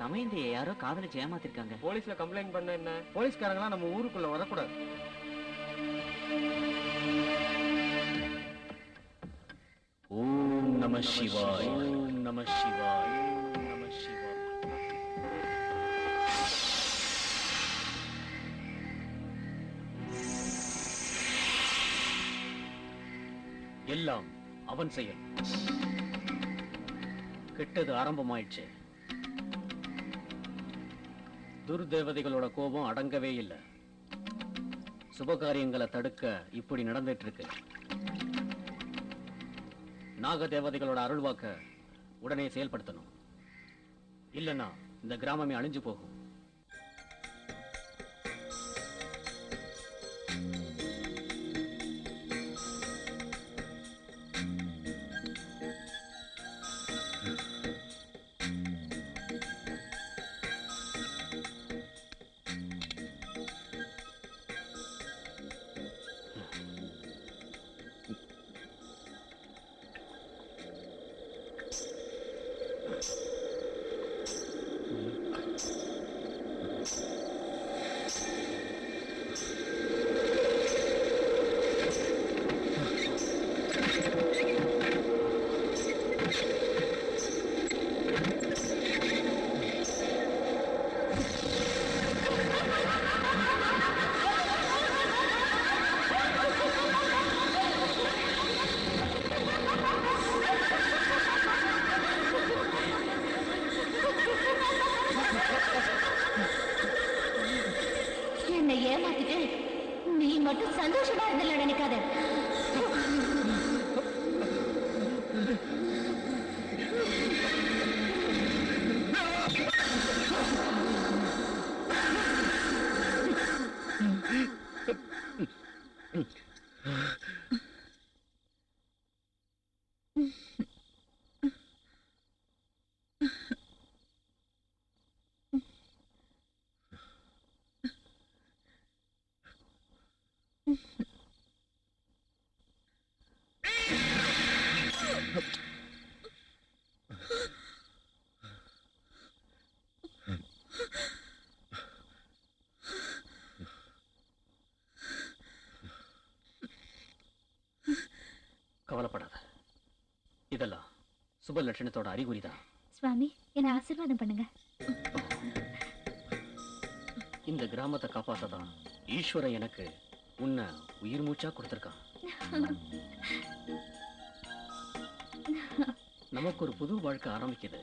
S8: தமையந்தியை யாரோ காதலிச்சு ஏமாத்திருக்காங்க.
S3: போலீஸ்ல கம்ப்ளைண்ட் பண்ண என்ன? போலீஸ்காரங்களாம் நம்ம ஊருக்குள்ள வரக்கூடாது. ஓம் நம சிவாய், ஓம் நம சிவாய், ஓம் நம சிவாய். எல்லாம் அவன் செயல். கெட்டது ஆரம்பமாயிடுச்சு. துர்தேவதைகளோட கோபம் அடங்கவே இல்லை. சுபகாரியங்களை தடுக்க இப்படி நடந்துட்டு இருக்கு. நாக தேவதைகளோட அருள்வாக்க உடனே செயல்படுத்தணும். இல்லைன்னா இந்த கிராமமே அழிஞ்சு போகும்.
S6: என்னை ஏமாத்திட்டு நீ மட்டும் சந்தோஷமா இருந்தல நினைக்காத.
S3: கவலைப்படாத. இதெல்லாம் சுப லட்சணத்தோட அறிகுறிதான்.
S6: சுவாமி, என்னை ஆசீர்வாதம் பண்ணுங்க.
S3: இந்த கிராமத்தை காப்பாத்ததான் ஈஸ்வரன் எனக்கு உன்னை உயிர் மூச்சா கொடுத்திருக்கான். நமக்கு ஒரு புது வாழ்க்கை ஆரம்பிக்குது.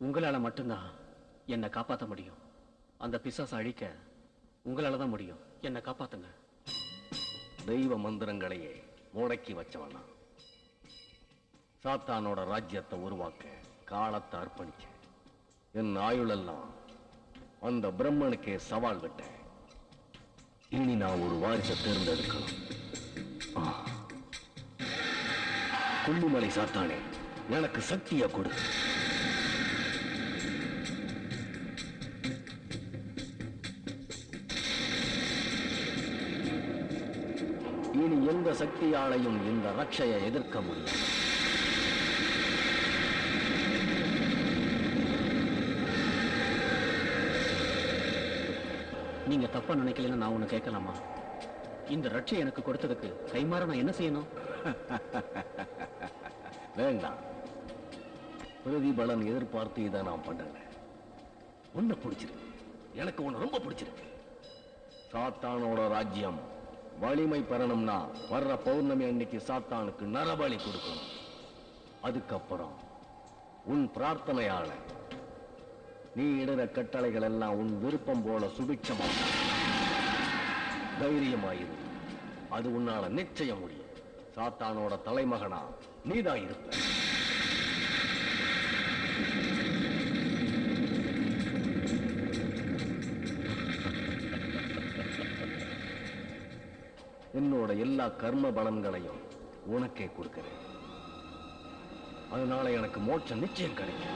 S3: உங்களால மட்டும்தான் என்னை காப்பாற்ற முடியும். அந்த பிசாசை அழிக்க உங்களால தான் முடியும். என்னை காப்பாத்துங்க.
S2: தெய்வ மந்திரங்களையே முடக்கி வச்சவனா சாத்தானோட ராஜ்யத்தை உருவாக்க காலத்தை அர்ப்பணிச்ச என் ஆயுளெல்லாம் அந்த பிரம்மனுக்கே சவால் விட்டேன். இனி நான் ஒரு வாரிசை தேர்ந்தெடுக்கணும். கொல்லிமலை சாத்தானே, எனக்கு சக்தியை கொடு. இனி எந்த சக்தியாலையும் இந்த ரட்சையை எதிர்க்க முடியும்.
S3: நீங்க தப்பா நினைக்கலன்னு நான் உன்னை கேட்கலாமா? இந்த ரட்சை எனக்கு கொடுத்ததுக்கு கைமாற நான் என்ன செய்யணும்?
S2: வேண்டாம். பிரதிபலன் எதிர்பார்த்து இதை நான் பண்ணல. உன்னை பிடிச்சிருக்கு. எனக்கு உன்னை ரொம்ப பிடிச்சிருக்கு. சாத்தானோட ராஜ்யம் வலிமை பெறணும்னா வர்ற பௌர்ணமி அன்னைக்கு சாத்தானுக்கு நரபலி கொடுக்கணும். அதுக்கப்புறம் உன் பிரார்த்தனையால நீ இடுற கட்டளைகள் எல்லாம் உன் விருப்பம் போல சுபிட்சமா தைரியமாயிரு. அது உன்னால நிச்சயம் முடியும். சாத்தானோட தலைமகனா நீதான் இருப்ப. என்னோட எல்லா கர்ம பலன்களையும் உனக்கே கொடுக்கிறேன். அதனால எனக்கு மோட்சம் நிச்சயம் கிடைக்கும்.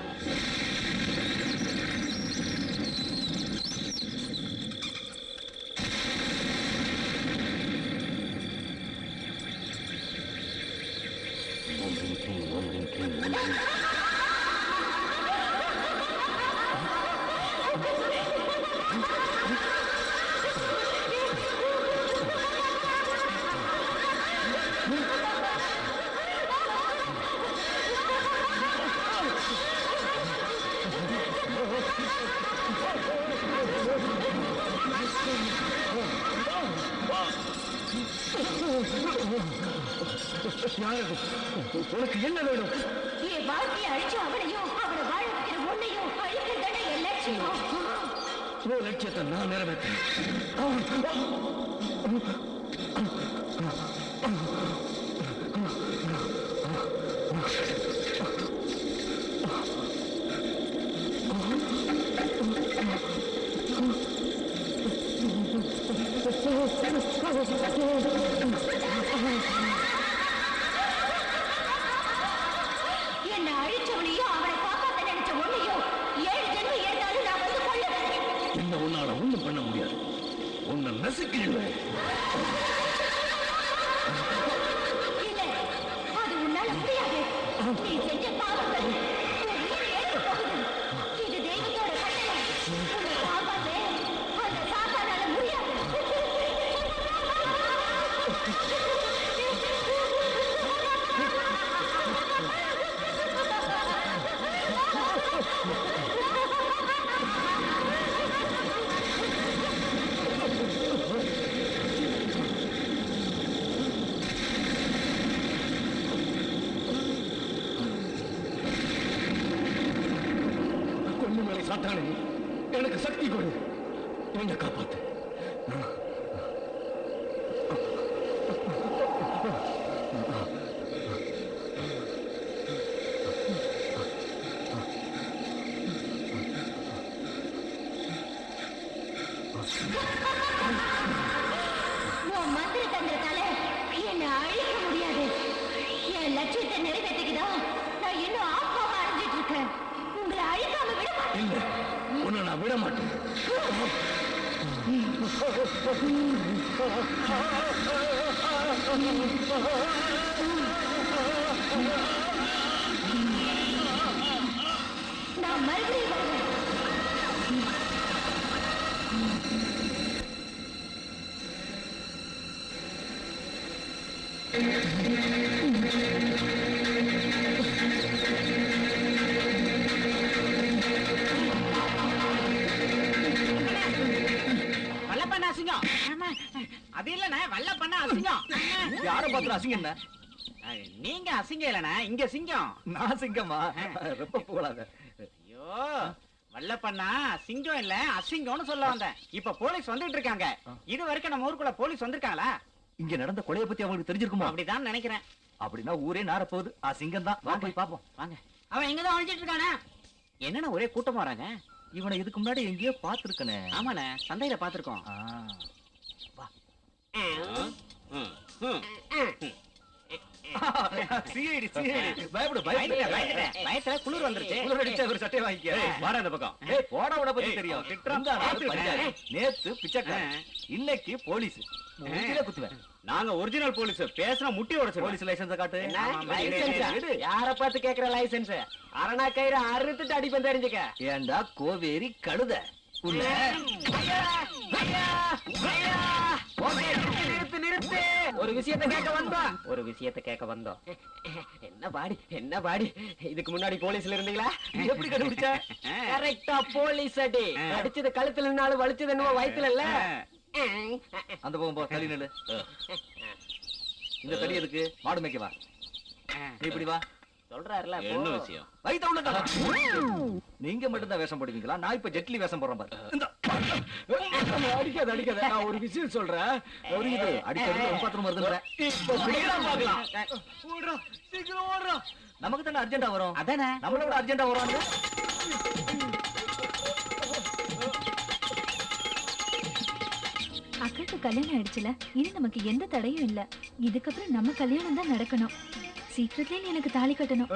S2: உனக்கு என்ன வேணும்?
S6: என் வாழ்க்கையை அழிச்சு அவனையும் அவனை வாழ வைக்கிற உன்னையும் அழிக்கிறதான என் லட்சியம்.
S2: உன் லட்சியத்தை நான் நிறைவேற்றேன்.
S6: என்னை அழிச்சவனையும் அவனை காப்பாத்த நினைச்ச உன்னையும் 7 ஜென்மம் ஏறினாலும் நான் வந்து கொல்லுவேன்.
S2: என்ன உன்னால ஒண்ணும் பண்ண முடியாது. உன்னை நசுக்கிடுவேன்.
S6: இல்ல, அது உன்னால முடியாது. நீ செஞ்ச பாவங்கள் உன் உயிரை எடுத்துப் போகுது. இது தெய்வத்தோட கட்டளை. உன்னை காப்பாத்த அந்த சாத்தானால முடியாது.
S2: கொல்லிமலை சாத்தானே, எனக்கு சக்தி கொடு. என்னை காப்பாத்து.
S6: உன் மந்திர தந்திரத்தால என்னை அழிக்க முடியாது. என் லட்சியத்தை நிறைவேற்றிக்கிதான் நான் இன்னும் ஆத்மாவை அடைஞ்சிட்டு இருக்கேன். உங்களை அழிக்காம விட மாட்டேன்.
S2: இல்ல, உன்னை நான் விட மாட்டேன்.
S6: நான் மறுபடியும் வருவேன்.
S8: வல்லப்பண்ண அசிங்கம். அது இல்லண்ணே, வல்லப்பண்ண அசிங்கம்.
S4: யார பாத்துற அசிங்கம் என்ன?
S8: நீங்க அசிங்கம் இல்லண்ணே, இங்க சிங்கம்.
S4: நான் சிங்கமா? ரொம்ப புகழாத.
S8: ஐயோ, வல்லப்பண்ணா சிங்கம் இல்ல அசிங்கம்னு சொல்ல வந்தேன். இப்ப போலீஸ் வந்துட்டு இருக்காங்க. இது வரைக்கும் நம்ம ஊருக்குள்ள போலீஸ் வந்திருக்காங்களா?
S4: இங்க நடந்த கொலையை பத்தி அவங்களுக்கு தெரிஞ்சிருக்குமா?
S8: அப்படிதான் நினைக்கிறேன்.
S4: அப்படின்னா ஊரே நார போகுது. அசிங்கம் தான். வா போய் பாப்போம்.
S8: வாங்க. அவன் இங்கதான் ஒழிஞ்சிட்டு இருக்கானே. என்னன்னா ஒரே கூட்டமா வராங்க.
S4: இவனை இதுக்கு முன்னாடி எங்கேயோ பாத்துருக்கனே.
S8: ஆமாண்ணே, சந்தையில பாத்துருக்கோம்.
S4: வா. CID CID. பயப்படு பயப்படு.
S8: பயத்துல குளிர் வந்துருச்சு.
S4: குளிர் அடிச்சா ஒரு சட்டை வாங்கிக்க.
S3: வாடா இந்த பக்கம்.
S4: ஏய் போடா உன பத்தி தெரியும். இந்த நாள் பஞ்சாயத்து. நேத்து பிச்சைக்காரன், இன்னைக்கு போலீஸ். மூஞ்சில குத்துவேன்.
S3: நாங்க ஒரிஜினல் போலீஸ். பேசினா முட்டி உடைச்சு.
S4: போலீஸ் லைசன்ஸ காட்டு.
S8: யார பார்த்து கேக்குற லைசன்ஸ்? அரணா கயிறு அறுத்துட்டு அடிப்பேன் தெரிஞ்சுக்க.
S4: ஏண்டா கோவேரி கழுத உள்ள.
S8: நிறுத்து நிறுத்து. ஒரு விஷயத்தை கேட்க வந்தோம். என்ன பாடி இதுக்கு முன்னாடி போலீஸ்ல இருந்தீங்களா?
S4: எப்படி கண்டுபிடிச்ச?
S8: கரெக்டா போலீஸ் அடி. அடிச்சது கழுத்துல நின்னாலும் வலிச்சது என்னவோ வயித்துல இல்ல.
S4: அந்த பக்கம் போ. தள்ளி நில்லு. இந்த தடி எதுக்கு? மாடு மேய்க்க வா. நீ இப்படி வா.
S8: சொல்றாருல
S3: என்ன விஷயம்?
S4: வயித்த உள்ள. நீங்க மட்டும் தான் வேஷம் போடுவீங்களா? நான் இப்ப ஜெட்லி வேஷம் போடுறேன் பாரு.
S8: அடிக்காத அடிக்காத. நான் ஒரு விஷயம் சொல்றேன்.
S4: ஒரு இது அடிக்கடி பாத்ரூம் வருதுன்றேன்.
S8: இப்ப பிடிக்கலாம் பார்க்கலாம். ஓடுறா, சீக்கிரம் ஓடுறா.
S4: நமக்கு தானே அர்ஜென்டா வரும்.
S8: அதானே
S4: நம்மளோட அர்ஜென்டா வரும்.
S6: அக்கட்டு கல்யாணம் ஆயிடுச்சுல, இனி நமக்கு எந்த தடையும் இல்ல. இதுக்கப்புறம் நம்ம கல்யாணம் தான் நடக்கணும். சீக்கிரத்திலே நீ எனக்கு தாலி கட்டணும்.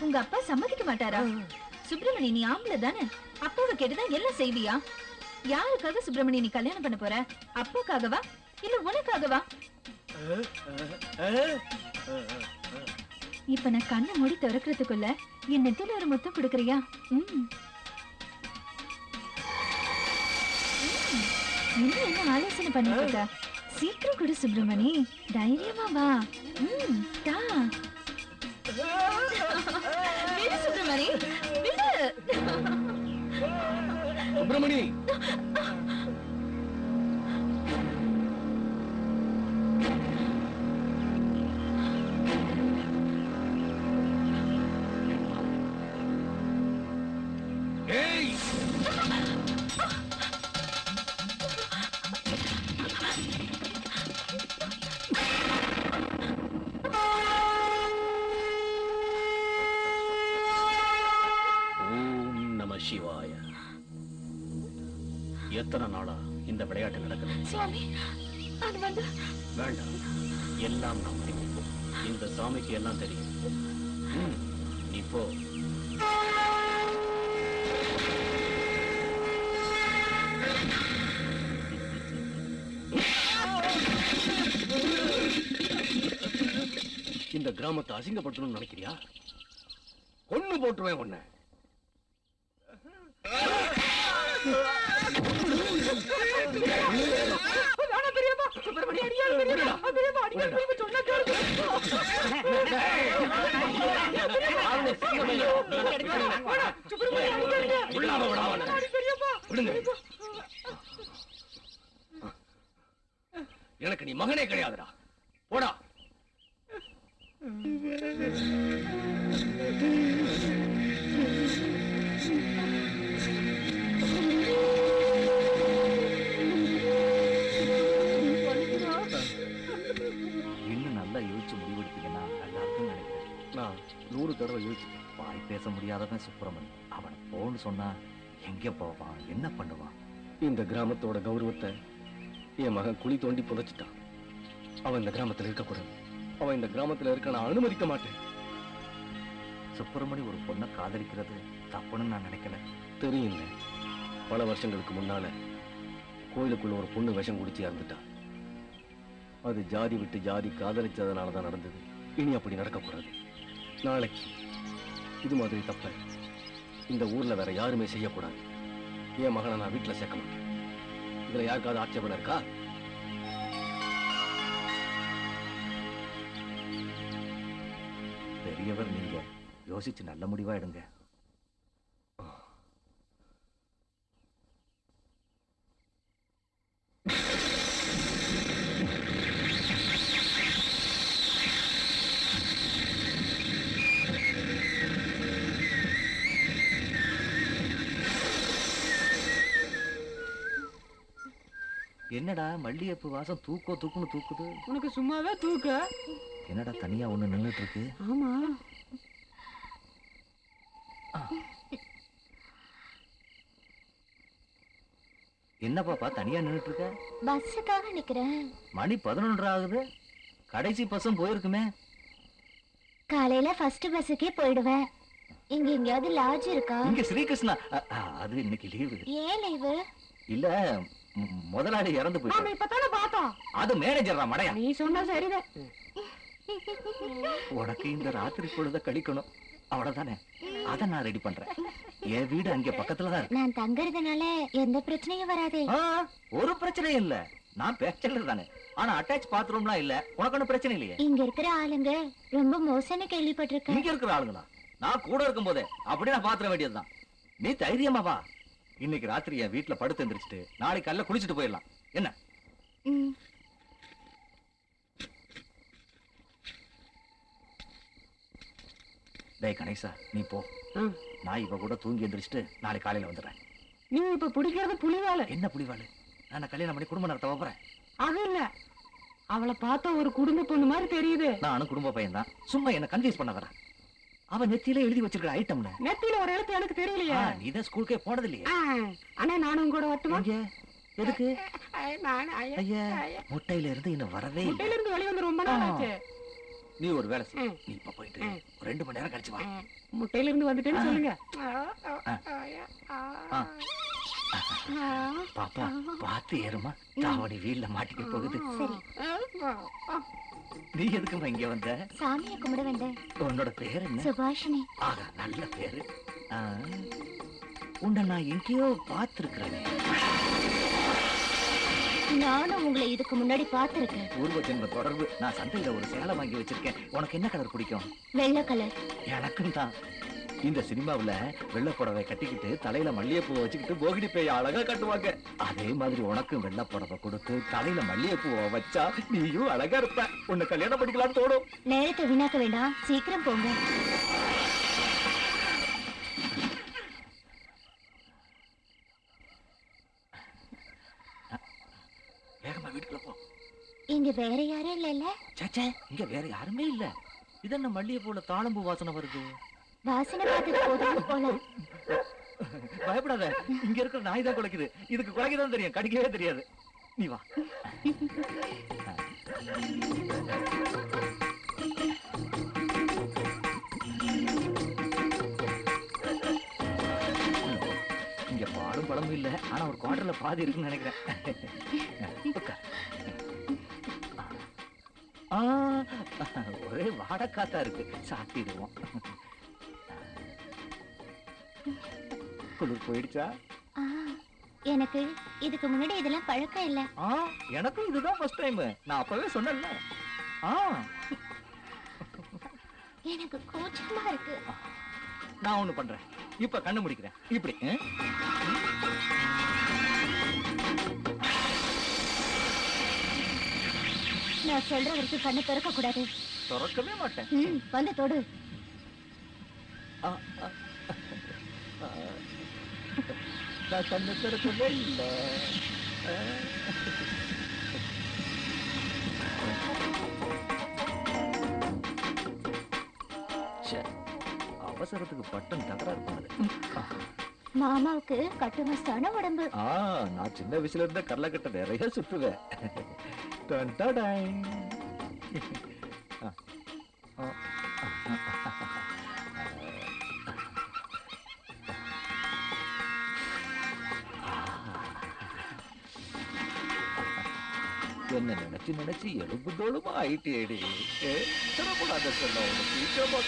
S6: உங்க அப்பா சம்மதிக்க மாட்டாரா? சுப்பிரமணி, நீ ஆம்பளை தானே, அப்பாவை கேட்டுதான் எல்லாம் செய்வியா? யாருக்காக சுப்பிரமணி நீ கல்யாணம் பண்ண போற? அப்பாக்காகவா இல்ல உனக்காகவா? இப்ப நான் கண்ணை மூடி திறக்கிறதுக்குள்ள என் நெத்தில ஒரு முத்தம் கொடுக்கறியா? இன்னும் என்ன ஆலோசனை பண்ணிட்டு இருக்க? சீக்கிரம் கொடு சுப்பிரமணி, தைரியமா வா. தா. விடு சுப்பிரமணி, விடு.
S2: சுப்பிரமணி,
S3: சிவாய. எத்தனை நாளா இந்த விளையாட்டு நடக்குது?
S6: சுவாமி, அது வந்து
S3: வேண்டாம், எல்லாம் நான் முடியும். இந்த சாமிக்கு எல்லாம் தெரியும். நீ போ.
S2: இந்த கிராமத்தை அசிங்கப்படுத்தணும்னு நினைக்கிறியா? கொன்னு போட்டுருவேன் உன்னை. எனக்கு நீ மகனே கிடையாதுடா, போடா.
S9: இன்னும் நல்லா யோசிச்சு முடிவெடுத்தீங்கன்னா நல்லா இருக்குன்னு நினைக்கிறேன்.
S2: நான் 100 தடவை யோசிச்சேன்.
S9: வாய் பேச முடியாதவன் சுப்பிரமணி. அவனை போன்னு சொன்னா எங்க போவான், என்ன பண்ணுவான்?
S2: இந்த கிராமத்தோட கௌரவத்தை என் மகன் குழி தோண்டி புதைச்சிட்டான். அவன் இந்த கிராமத்தில் இருக்கக்கூடாது. அவன் இந்த கிராமத்தில் இருக்க நான் அனுமதிக்க மாட்டேன்.
S9: சுப்பிரமணி ஒரு பொண்ணை காதலிக்கிறது தப்புன்னு நான் நினைக்கல.
S2: தெரியல, பல வருஷங்களுக்கு முன்னால கோயிலுக்குள்ள ஒரு பொண்ணு விஷம் குடிச்சு இறந்துட்டா. அது ஜாதி விட்டு ஜாதி காதலிச்சதுனாலதான் நடந்தது. இனி அப்படி நடக்கக்கூடாது. நாளைக்கு இது மாதிரி தப்ப இந்த ஊர்ல வேற யாருமே செய்யக்கூடாது. என் மகனை நான் வீட்டுல சேர்க்க மாட்டேன். இதுல யாருக்காவது ஆட்சேபனை இருக்கா?
S9: பெரியவர் நீங்க, யோசிச்சு நல்ல முடிவா எடுங்க. என்னடா மல்லிகைப்பூ வாசம் தூக்குன்னு தூக்குது?
S5: உனக்கு சும்மாவே தூக்க.
S9: என்னடா தனியா ஒண்ணு நின்னுட்டு இருக்கு?
S5: ஆமா,
S9: என்ன பாப்பா தனியா நின்னுட்டு இருக்க?
S6: பஸ்ஸுக்காக நிக்கிறேன்.
S9: மணி 11 ஆகுது. கடைசி பஸ்ஸும் போயிருக்குமே.
S6: காலையில ஃபர்ஸ்ட் பஸ்ஸுக்கே போயிடுவேன். இங்க எங்கயாவது லாட்ஜ் இருக்கா?
S9: இங்க ஸ்ரீகிருஷ்ணா அது இன்னைக்கு லீவு.
S6: ஏன் லீவு?
S9: இல்ல, முதலாளி இறந்து
S5: நாம
S9: போயிட்டாரு.
S5: இப்பதானே பார்த்தோம்.
S9: அது மேனேஜர் மடையா.
S5: நீ சொன்ன சரிதான்.
S9: உனக்கு இந்த ராத்திரி பொழுத கழிக்கணும், அவ்வளவுதானே? அத நான் ரெடி பண்றேன். என் வீடு அங்க பக்கத்துல தான் இருக்கு.
S6: நான் தங்கறதுனால எந்த பிரச்சனையும் வராதே.
S9: ஒரு பிரச்சனையும் இல்ல. நான் பேச்சலர் தானே, ஆனா அட்டாச் பாத்ரூம்லாம் இல்ல. உனக்கு ஒன்னும் பிரச்சனை இல்லையே.
S6: இங்க இருக்கிற ஆளுங்க ரொம்ப மோசம்னு கேள்விப்பட்டிருக்கேன்.
S9: இங்க இருக்கிற ஆளுங்களா? நான் கூட இருக்கும் போதே அப்படி நான் பாத்திர வேண்டியதுதான். நீ தைரியமா வா. இன்னைக்கு ராத்திரி என் வீட்டுல படுத்து எந்திரிச்சிட்டு நாளைக்கு காலைல குளிச்சுட்டு போயிடலாம். என்ன? டேய் கணேசா, நீ போ. நான் இவ கூட தூங்கி எந்திரிச்சிட்டு நாளைக்கு காலையில வந்துடுறேன்.
S5: நீ இப்ப பிடிக்கிறது புலிவாளு.
S9: என்ன புலிவாளு? நான் கல்யாணம் பண்ணி குடும்பம் நடத்த போறேன்.
S5: அது இல்ல, அவளை பார்த்தா ஒரு குடும்ப பொண்ணு மாதிரி தெரியுது.
S9: நானும் குடும்ப பையன் தான். சும்மா என்ன கன்ஃபியூஸ் பண்ண வரேன். அவ நெத்தியில எழுதி வச்சிருக்கிற ஐட்டம்ல.
S5: நெத்தியில ஒரு எழுத்து எனக்கு தெரியலையே.
S9: நீதான் ஸ்கூலுக்கே போனது இல்லையே.
S5: அண்ணே நானும் கூட வரட்டுமா?
S9: எதுக்கு?
S5: ஐயா
S9: முட்டையில இருந்து இன்னும் வரவே இல்லை.
S5: முட்டையில இருந்து வெளிய வந்து ரொம்ப நாள் ஆச்சு.
S9: நீ ஒரு வேலை செய். நீ இப்ப போயிட்டு 2 மணி நேரம் கழிச்சு வா.
S5: முட்டையில இருந்து வந்துட்டேன்னு சொல்லுங்க.
S9: பாப்பா பாத்து ஏறுமா, தாவணி வீல்ல மாட்டிக்க போகுது. நீ எதுக்குமா இங்க வந்த?
S6: சாமியை கும்பிட வந்தேன்.
S9: உன்னோட பேர் என்ன?
S6: சுபாஷினி.
S9: ஆகா, நல்ல பேரு. உன்னை நான் எங்கேயோ பார்த்திருக்கிறேன்.
S6: நானும் உங்களை இதுக்கு முன்னாடி பார்த்திருக்கேன்.
S9: பூர்வ ஜென்ம தொடர்பு. நான் சந்தையில ஒரு சேலை வாங்கி வச்சிருக்கேன். உனக்கு என்ன கலர் பிடிக்கும்?
S6: வெள்ளை கலர்.
S9: எனக்கும் தான். இந்த சினிமாவுல வெள்ளை புடவை கட்டிக்கிட்டு தலையில மல்லிகைப்பூ வச்சுக்கிட்டு போகிடி பேய் அழகா கட்டுவாங்க. அதே மாதிரி உனக்கும் வெள்ளை புடவை கொடுத்து தலையில மல்லிகைப்பூவை வச்சா நீயும் அழகா இருப்ப. உன்னை கல்யாணம் பண்ணிக்கலாம்னு தோணும்.
S6: நேரத்தை வீணாக்க வேண்டாம், சீக்கிரம் போங்க.
S9: வேகமா வீட்டுக்குள்ள போ.
S6: இங்க வேற யாரும் இல்ல?
S9: சேச்சே, இங்க வேற யாருமே இல்ல. இதென்ன மல்லிகைப்பூல தாளம்பூ வாசனை வருது?
S6: வாசனை பார்த்து போதும் போல.
S9: பயப்படாத, இங்க இருக்கிற நாய் தான் குலைக்குது. இதுக்கு குலைக்கதான் தெரியும், கடிக்கவே தெரியாது. நீ வா. இங்க பாலும் பழமும் இல்ல, ஆனா ஒரு குவார்டர்ல பாதி இருக்குன்னு நினைக்கிறேன். ஒரே வாடக்காத்தா இருக்கு, சாப்பிடுவோம். குளிர் போயிடுச்சா?
S6: எனக்கு இதுக்கு முன்னாடி இதெல்லாம் பழக்கம் இல்ல.
S9: எனக்கும் இதுதான் ஃபர்ஸ்ட் டைம். நான் அப்பவே சொன்னேன்ல.
S6: எனக்கு கூச்சமா இருக்கு.
S9: நான் ஒண்ணு பண்றேன். இப்ப கண்ணு முடிக்கிறேன். இப்படி
S6: நான் சொல்ற வரைக்கும் கண்ணு திறக்க கூடாது.
S9: திறக்கவே மாட்டேன்.
S6: வந்து தொடு.
S9: நான் கண்ணு திறக்கவே இல்லை. அவசரத்துக்கு பட்டன் தகராறு பண்ணது.
S6: மாமாவுக்கு கட்டுமஸ்தான உடம்பு.
S9: நான் சின்ன வயசுல இருந்த கடலக்கட்டை நிறைய சுற்றுவேன். என்ன நினைச்சு நினைச்சு எலும்பு தோளுமா ஆயிட்டேடி. தரக்கூடாத சொல்ல உனக்கு சீக்கிரமா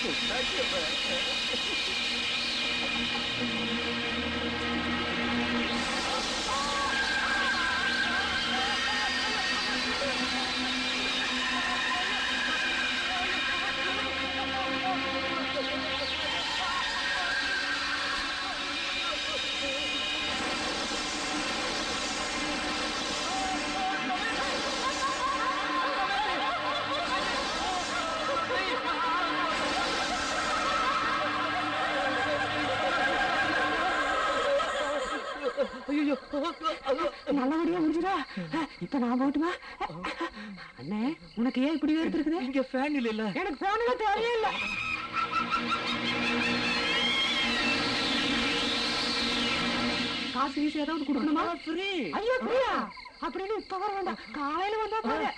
S5: நல்லபடியா முடிஞ்சுடா. இப்ப நான் போட்டுமா? அண்ணே, உனக்கு ஏன் இப்படி வேறு இருக்குது?
S9: இங்க ஃபேன் இல்ல.
S5: எனக்கு ஃபேன் தேவையே இல்ல. காசு ஈஸி ஏதாவது கொடுக்கணுமா?
S9: ஃப்ரீ.
S5: ஐயோ ஃப்ரீயா? அப்படின்னு இப்ப வர வேண்டாம், காலையில வந்தா போது.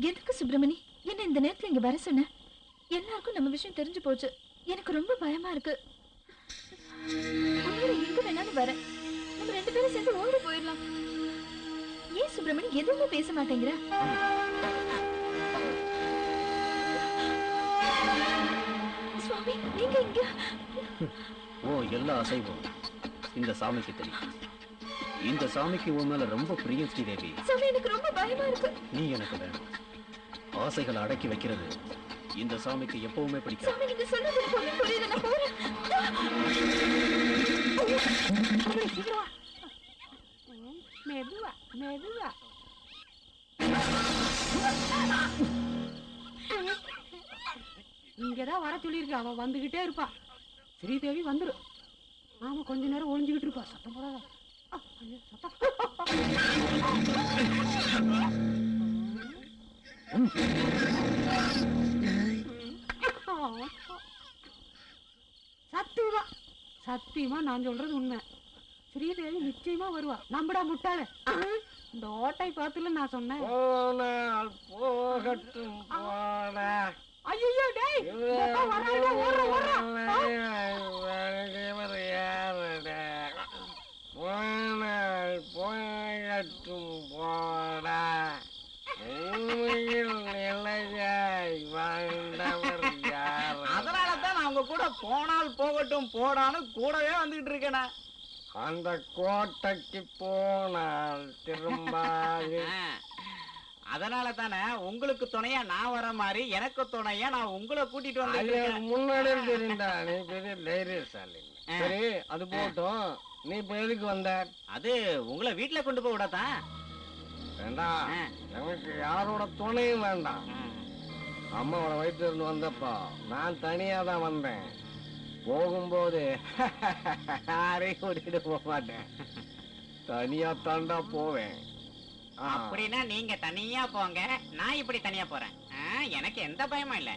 S6: எதுக்கு சுப்பிரமணி என்ன இந்த நேரத்துல இங்க வர சொன்ன? எல்லாருக்கும் நம்ம விஷயம் தெரிஞ்சு போச்சு. எனக்கு ரொம்ப பயமா இருக்கு. எங்க வேணாலும் வரேன். நம்ம 2 பேரும் சேர்ந்து ஓடி போயிடலாம். ஏன் சுப்பிரமணி எதுவுமே பேச மாட்டேங்கிற? சுவாமி நீங்க இங்க?
S3: ஓ எல்லா அசைவும் இந்த சாமிக்கு தெரியும். இந்த சாமிக்கு உன் மேல ரொம்ப பிரியம் ஸ்ரீதேவி.
S6: சுவாமி எனக்கு ரொம்ப பயமா இருக்கு.
S3: நீ எனக்கு வேணும். ஆசைகளை அடக்கி வைக்கிறது இந்த சாமிக்கு எப்பவுமே பிடிக்கும்.
S6: சுவாமி நீங்க சொல்றது எனக்கு ஒண்ணும் புரியல. நான் போறேன்.
S5: மெதுவா மெதுவா. இங்கதான் வர சொல்லியிருக்க. அவ வந்துகிட்டே இருப்பா. ஸ்ரீதேவி வந்துரு. நாம கொஞ்ச நேரம் ஒளிஞ்சுக்கிட்டு இருப்பா. சத்தம் போடாத. ஐயோ, சத்தம். சத்தியமா சத்தியமா நான் சொல்றது உண்மை. ஸ்ரீதேவி நிச்சயமா வருவா. நம்படா முட்டாள. இந்த ஓட்டை பார்த்துல நான் சொன்னேன்.
S2: போனால் போகட்டும் போட.
S5: ஐயோ டேய் வராங்க. ஓடுற ஓடுற.
S2: போனால் போகட்டும் போட. உண்மையில் நிலையாய் வாழ்ந்தவர் யார்?
S8: அதனாலதான் நான் உங்க கூட போனால் போகட்டும் போடான்னு கூடவே வந்துகிட்டு இருக்கேன்.
S2: அந்த கோட்டைக்கு போனால் திரும்பாது.
S8: அதனால தானே உங்களுக்கு துணையா நான் வர மாதிரி எனக்கு துணையா நான் உங்களை கூட்டிட்டு வந்து
S2: முன்னாடி தெரியுண்டா, நீ பெரிய தைரியசாலி. சரி அது போட்டும், நீ இப்ப எதுக்கு வந்த?
S8: அது உங்களை வீட்டுல கொண்டு போய் விடத்தான்.
S2: வேண்டாம், எனக்கு யாரோட துணையும் வேண்டாம். அம்மாவோட வயிற்றுல இருந்து வந்தப்பா நான் தனியா தான் வந்தேன். போகும்போது யாரையும் கூட்டிட்டு போக மாட்டேன், தனியா தாண்டா போவேன்.
S8: அப்படின்னா நீங்க தனியா போங்க, நான் இப்படி தனியா போறேன். எனக்கு எந்த பயமும் இல்ல.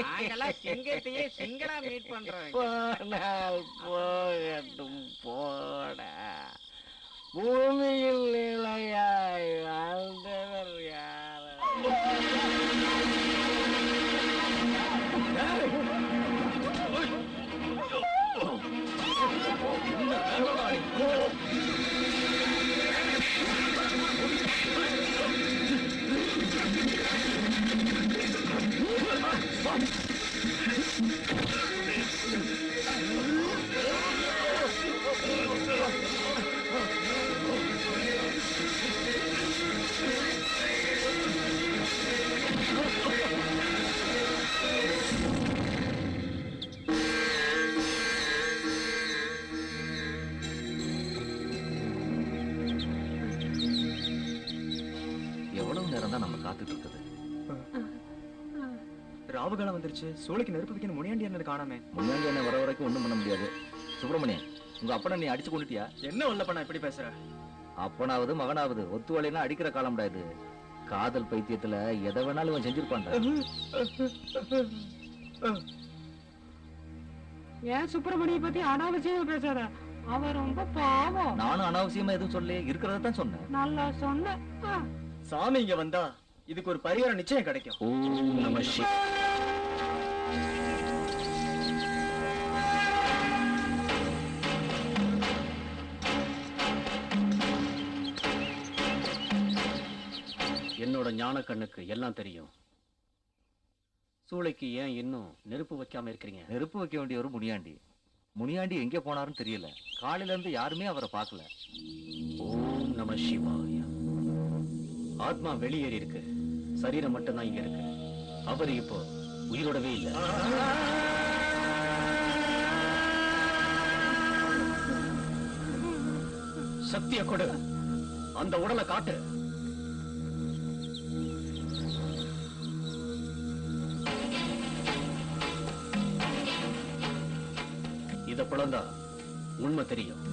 S8: நாங்கெல்லாம் சிங்கத்தையே சிங்களா மீட் பண்றோம்.
S2: போனால் போகட்டும் போட. பூமியில் நிலையாய் வாழ்ந்தவர் யார்?
S9: எவ்வளவு நேரம் தான் நம்ம காத்துட்டு இருக்குது?
S3: ராவுகாலம் வந்துருச்சு. சூளைக்கு நெருப்பு வைக்கணும். முனியாண்டி என்ன காணாமே.
S9: முன்னாடி என்ன வர வரைக்கும் ஒண்ணும் பண்ண முடியாது. சுப்பிரமணியன், உங்க அப்பனை நீ அடிச்சு கொண்டுட்டியா?
S3: என்ன வல்லப்பண்ணா இப்படி பேசுற?
S9: அப்பனாவது மகனாவது ஒத்துவலைனா அடிக்கிற காலம் இது. காதல் பைத்தியத்துல எதை வேணாலும் இவன் செஞ்சிருப்பான்டா.
S5: ஏன் சுப்பிரமணிய பத்தி அனாவசியமா பேசாத. அவ ரொம்ப பாவம்.
S9: நானும் அனாவசியமா எதுவும் சொல்லி இருக்கிறத தான் சொன்னேன்.
S5: நல்லா சொன்ன.
S3: சாமி இங்க வந்தா இதுக்கு ஒரு பரிகாரம் நிச்சயம் கிடைக்கும்.
S9: ஓம் நம சிவாய.
S3: என்னோட ஞான கண்ணுக்கு எல்லாம் தெரியும். சூளைக்கு ஏன் இன்னும் நெருப்பு வைக்காம இருக்கிறீங்க?
S9: நெருப்பு வைக்க வேண்டிய ஒரு முனியாண்டி. முனியாண்டி எங்க போனாருன்னு தெரியல. காலையில இருந்து யாருமே அவரை பார்க்கல.
S3: ஓம் நம சிவாய. ஆத்மா வெளியேறி இருக்கு, சரீரம் மட்டும்தான் இங்க இருக்கு. அவர் இப்போ உயிரோடவே இல்லை. சக்திய கொடு, அந்த உடலை காட்டு. இத பிளந்தா உண்மை தெரியும்.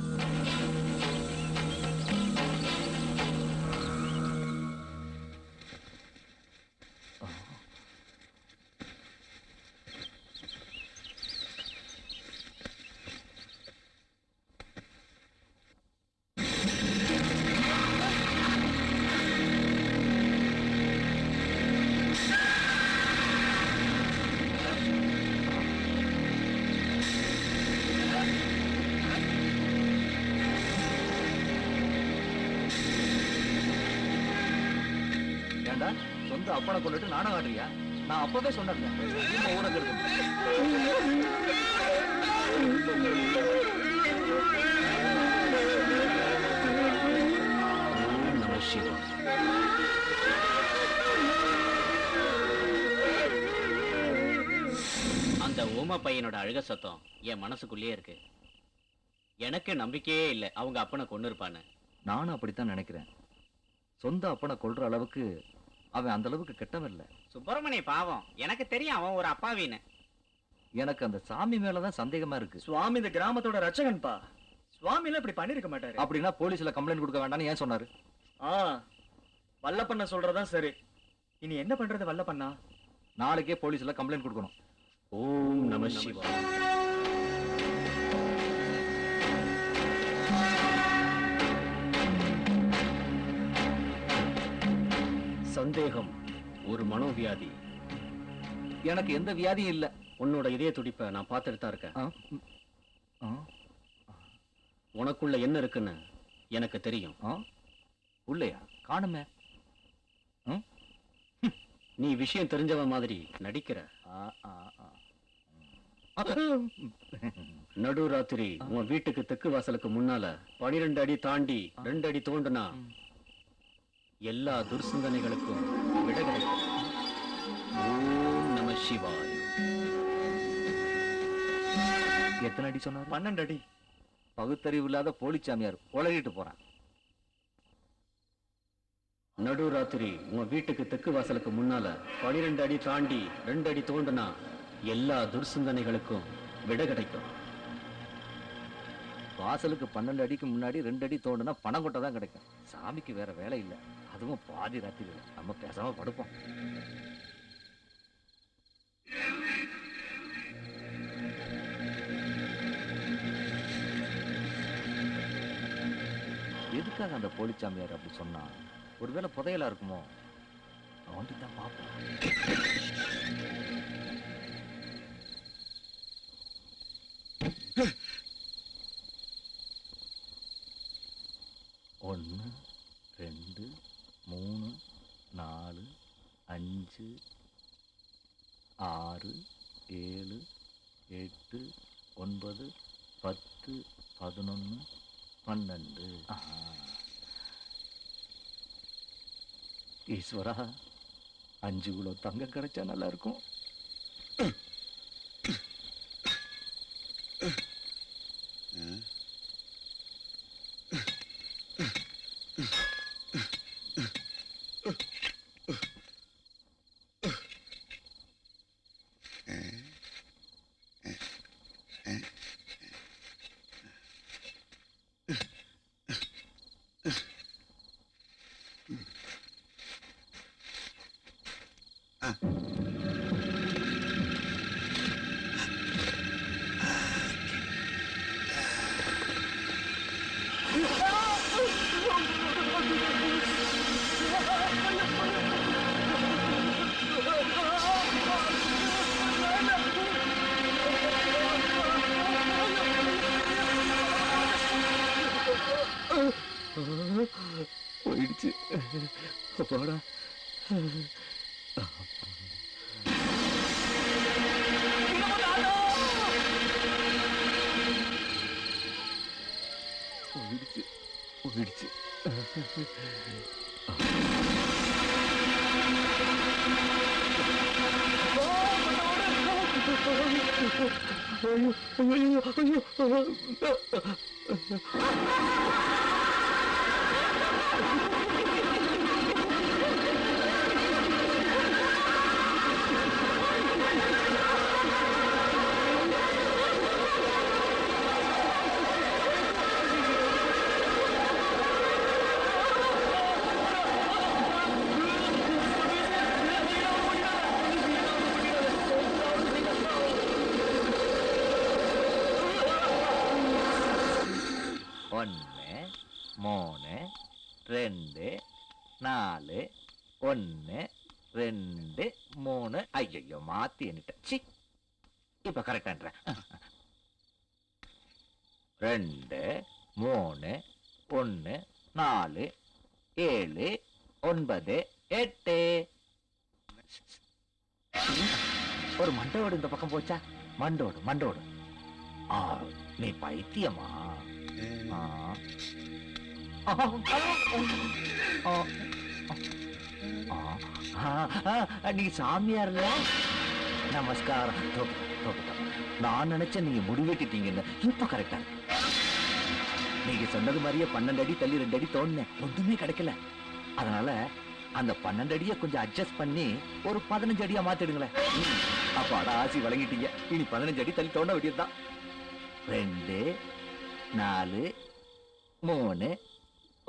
S9: ஏண்டா சொந்த அப்பனை கொண்டுட்டு நாடகம் ஆடுறியா? நான் அப்பவே சொன்னேன் ஊரங்க
S3: அந்த ஊம பையனோட அழுக சத்தம் என் மனசுக்குள்ளேயே இருக்கு. எனக்கு நம்பிக்கையே இல்லை அவங்க அப்பனை கொண்டு இருப்பான்னு.
S9: நானும் அப்படித்தான் நினைக்கிறேன். சொந்த அப்பனை கொல்ற அளவுக்கு அவன் அந்த அளவுக்கு கெட்டவன் இல்ல.
S8: சுப்பிரமணிய பாவம், எனக்கு தெரியும் அவன் ஒரு அப்பாவின்னு.
S9: எனக்கு அந்த சாமி மேலதான் சந்தேகமா இருக்கு.
S4: சுவாமி இந்த கிராமத்தோட ரட்சகன்பா. சுவாமி எல்லாம் இப்படி பண்ணிருக்க மாட்டாரு.
S9: அப்படின்னா போலீஸ்ல கம்ப்ளைண்ட் கொடுக்க வேண்டாம்னு ஏன் சொன்னாரு?
S4: வல்லப்பண்ண சொல்றதான் சரி. இனி என்ன பண்றது வல்லப்பண்ணா?
S9: நாளைக்கே போலீஸ்ல கம்ப்ளைண்ட் கொடுக்கணும்.
S3: ஓம் நம சிவாய. சந்தேகம் ஒரு மனோவியாதி.
S9: எனக்கு எந்த வியாதியும் இல்ல.
S3: உன்னோட இதய துடிப்பை நான் பார்த்துட்டு தான் இருக்கேன். உனக்குள்ள என்ன இருக்குன்னு எனக்கு தெரியும்.
S9: உள்ளையா? காணுமே.
S3: நீ விஷயம் தெரிஞ்சவன் மாதிரி நடிக்கிற. நடு ராத்திரி உன் வீட்டுக்கு தெற்கு வாசலுக்கு முன்னால 12 அடி தாண்டி 2 அடி தோண்டுனா எல்லா துர்சிந்தனைகளுக்கும் விட கிடைக்கும். ஓம் நம சிவாய.
S9: எத்தனை அடி சொன்னார்?
S4: 12 அடி.
S9: பகுத்தறிவு இல்லாத போலிச்சாமியார் உலகிட்டு போறான்.
S3: நடு ராத்திரி உன் வீட்டுக்கு தெற்கு வாசலுக்கு முன்னால 12 அடி தாண்டி 2 அடி தோண்டுனா எல்லா துர்சிந்தனைகளுக்கும் விட கிடைக்கும்.
S9: வாசலுக்கு 12 அடிக்கு முன்னாடி 2 அடி தோண்டுனா பணம் கொட்டை தான் கிடைக்கும். சாமிக்கு வேற வேலை இல்லை. அதுவும் பாதி ராத்திரி. நம்ம பேசாம படுப்போம். எதுக்காக அந்த போலிச்சாமியார் அப்படி சொன்னா? ஒருவேளை புதையலா இருக்குமோ? தான் பார்ப்போம். ஒன்று 2 3 4 5 6 7 8 9 10 11 12. ஈஸ்வரா, 5 கிலோ தங்கம் கிடைச்சா நல்லா இருக்கும். போயிடுச்சு. அப்பாடா. போயிடுச்சு போயிடுச்சு. ஒன்று 3 2 4 1 2 3. ஐயோ, மாத்தி எண்ணிட்டேன். சி, இப்ப கரெக்டான்ற. 2 3 1 4 7 9 8. இந்த பக்கம் போச்சா மண்டோடு மண்டோடு. ஆ, நீ பைத்தியமா? ஆ. ஆ, ஆ, ஆ, ஆ, நீ சாமியார்ல? நமஸ்காரம். நான் நினைச்சேன் நீங்க முடிவெட்டிட்டீங்கன்னு. இப்ப கரெக்டா நீங்க சொன்னது மாதிரியே 12 அடி தள்ளி 2 அடி தோண்டினேன், ஒன்றுமே கிடைக்கல. அதனால அந்த 12 அடியை கொஞ்சம் அட்ஜஸ்ட் பண்ணி ஒரு 15 அடியா மாத்திடுங்களேன். அப்ப அட ஆசி வழங்கிட்டீங்க. இனி 15 அடி தள்ளி தோண்ட வேண்டியதுதான். 2 4 3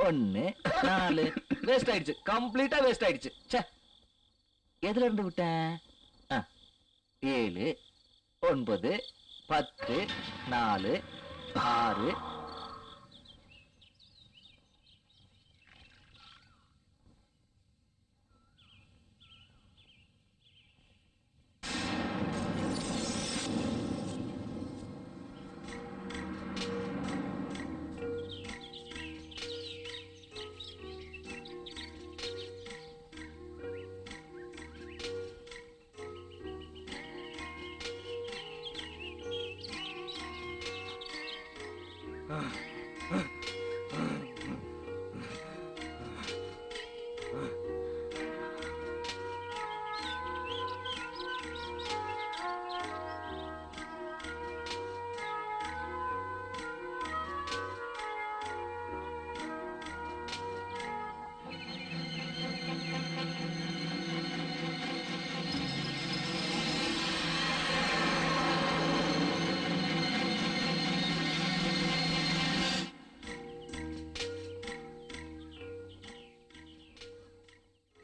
S9: 1 4 வேஸ்ட் ஆயிடுச்சு. கம்ப்ளீட்டா வேஸ்ட் ஆயிடுச்சு. ச்சே, எதுல இருந்து விட்டேன்? 7 9 10 4 6.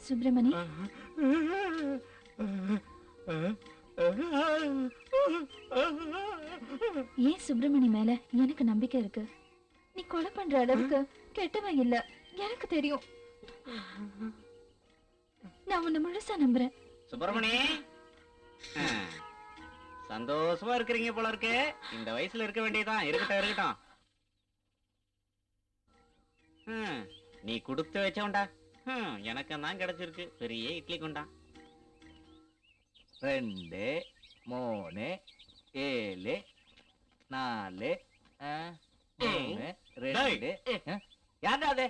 S6: சுப்பிரமணி, ஏன் சுப்பிரமணி மேல எனக்கு நம்பிக்கை இருக்கு. நீ கொலை பண்ற அளவுக்கு கெட்டவன் இல்ல, எனக்கு தெரியும். நான் உன்னை முழுசா நம்புறேன்.
S8: சுப்பிரமணி, சந்தோஷமா இருக்கிறீங்க போல இருக்கு. இந்த வயசுல இருக்க வேண்டியதான். இருக்கட்டும் இருக்கட்டும். நீ கொடுத்து வச்சவன்டா. எனக்கு தான் கிடைச்சிருக்கு. பெரிய இட்லி கொண்டா.
S9: 2 3 7 4 3 2 யாரா அது?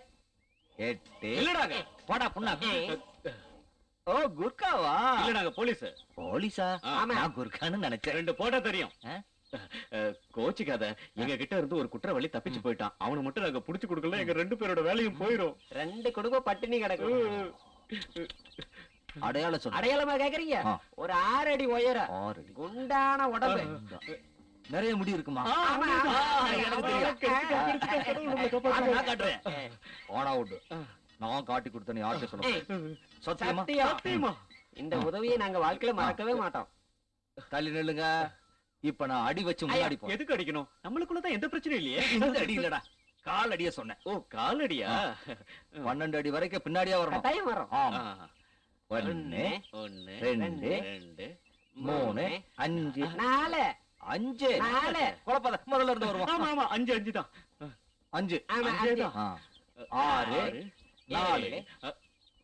S9: 8
S8: இல்லடாங்க.
S9: போடா புண்ணாக்கு. ஓ, குர்காவா?
S3: இல்லடாங்க, போலீஸ்.
S9: போலீஸா? நான் குர்கான்னு நினைச்சேன்.
S3: 2 போட்டா தெரியும். கோச்சிக்காத. எங்க கிட்ட இருந்து ஒரு குற்றவாளி தப்பிச்சு போயிட்டான். அவனை மட்டும் நாங்க புடிச்சு கொடுக்கல, எங்க 2 பேரோட வேலையும் போயிரும்.
S8: 2 குடும்பம் பட்டினி கிடக்கும்.
S9: அடையாளம் சொல்ல.
S8: அடையாளமா கேக்குறீங்க? ஒரு 6 அடி உயர,
S9: 6 அடி
S8: குண்டான உடம்பு,
S9: நிறைய முடி இருக்குமா?
S8: எனக்கு தெரியும்.
S9: நான் காட்டுறேன். ஓனா விடு. நான் காட்டி கொடுத்தேன். யார்கிட்ட சொல்ல? சத்தியமா?
S8: சத்தியமா. இந்த உதவியை நாங்க வாழ்க்கையில மறக்கவே மாட்டோம்.
S9: தள்ளி நில்லுங்க. இப்ப நான் அடி வச்சு முன்னாடி போ.
S3: எதுக்கு அடிக்கணும்? நம்மளுக்குள்ளதான் எந்த பிரச்சனையும் இல்லையே.
S9: இந்த அடி இல்லடா, கால் அடிய சொன்னேன்.
S3: ஓ, காலடியா?
S9: 12 அடி வரைக்கும் பின்னாடியா வரணும்.
S8: டைம் வரும்.
S9: ஆமா. 1 2 3 5
S8: 4
S9: 5
S8: 4
S9: குழப்பாத. முதல்ல இருந்து வருவோம்.
S3: ஆமா ஆமா, 5 5 தான்.
S9: 5
S8: ஆமா,
S3: 5
S8: 5.
S9: 6 4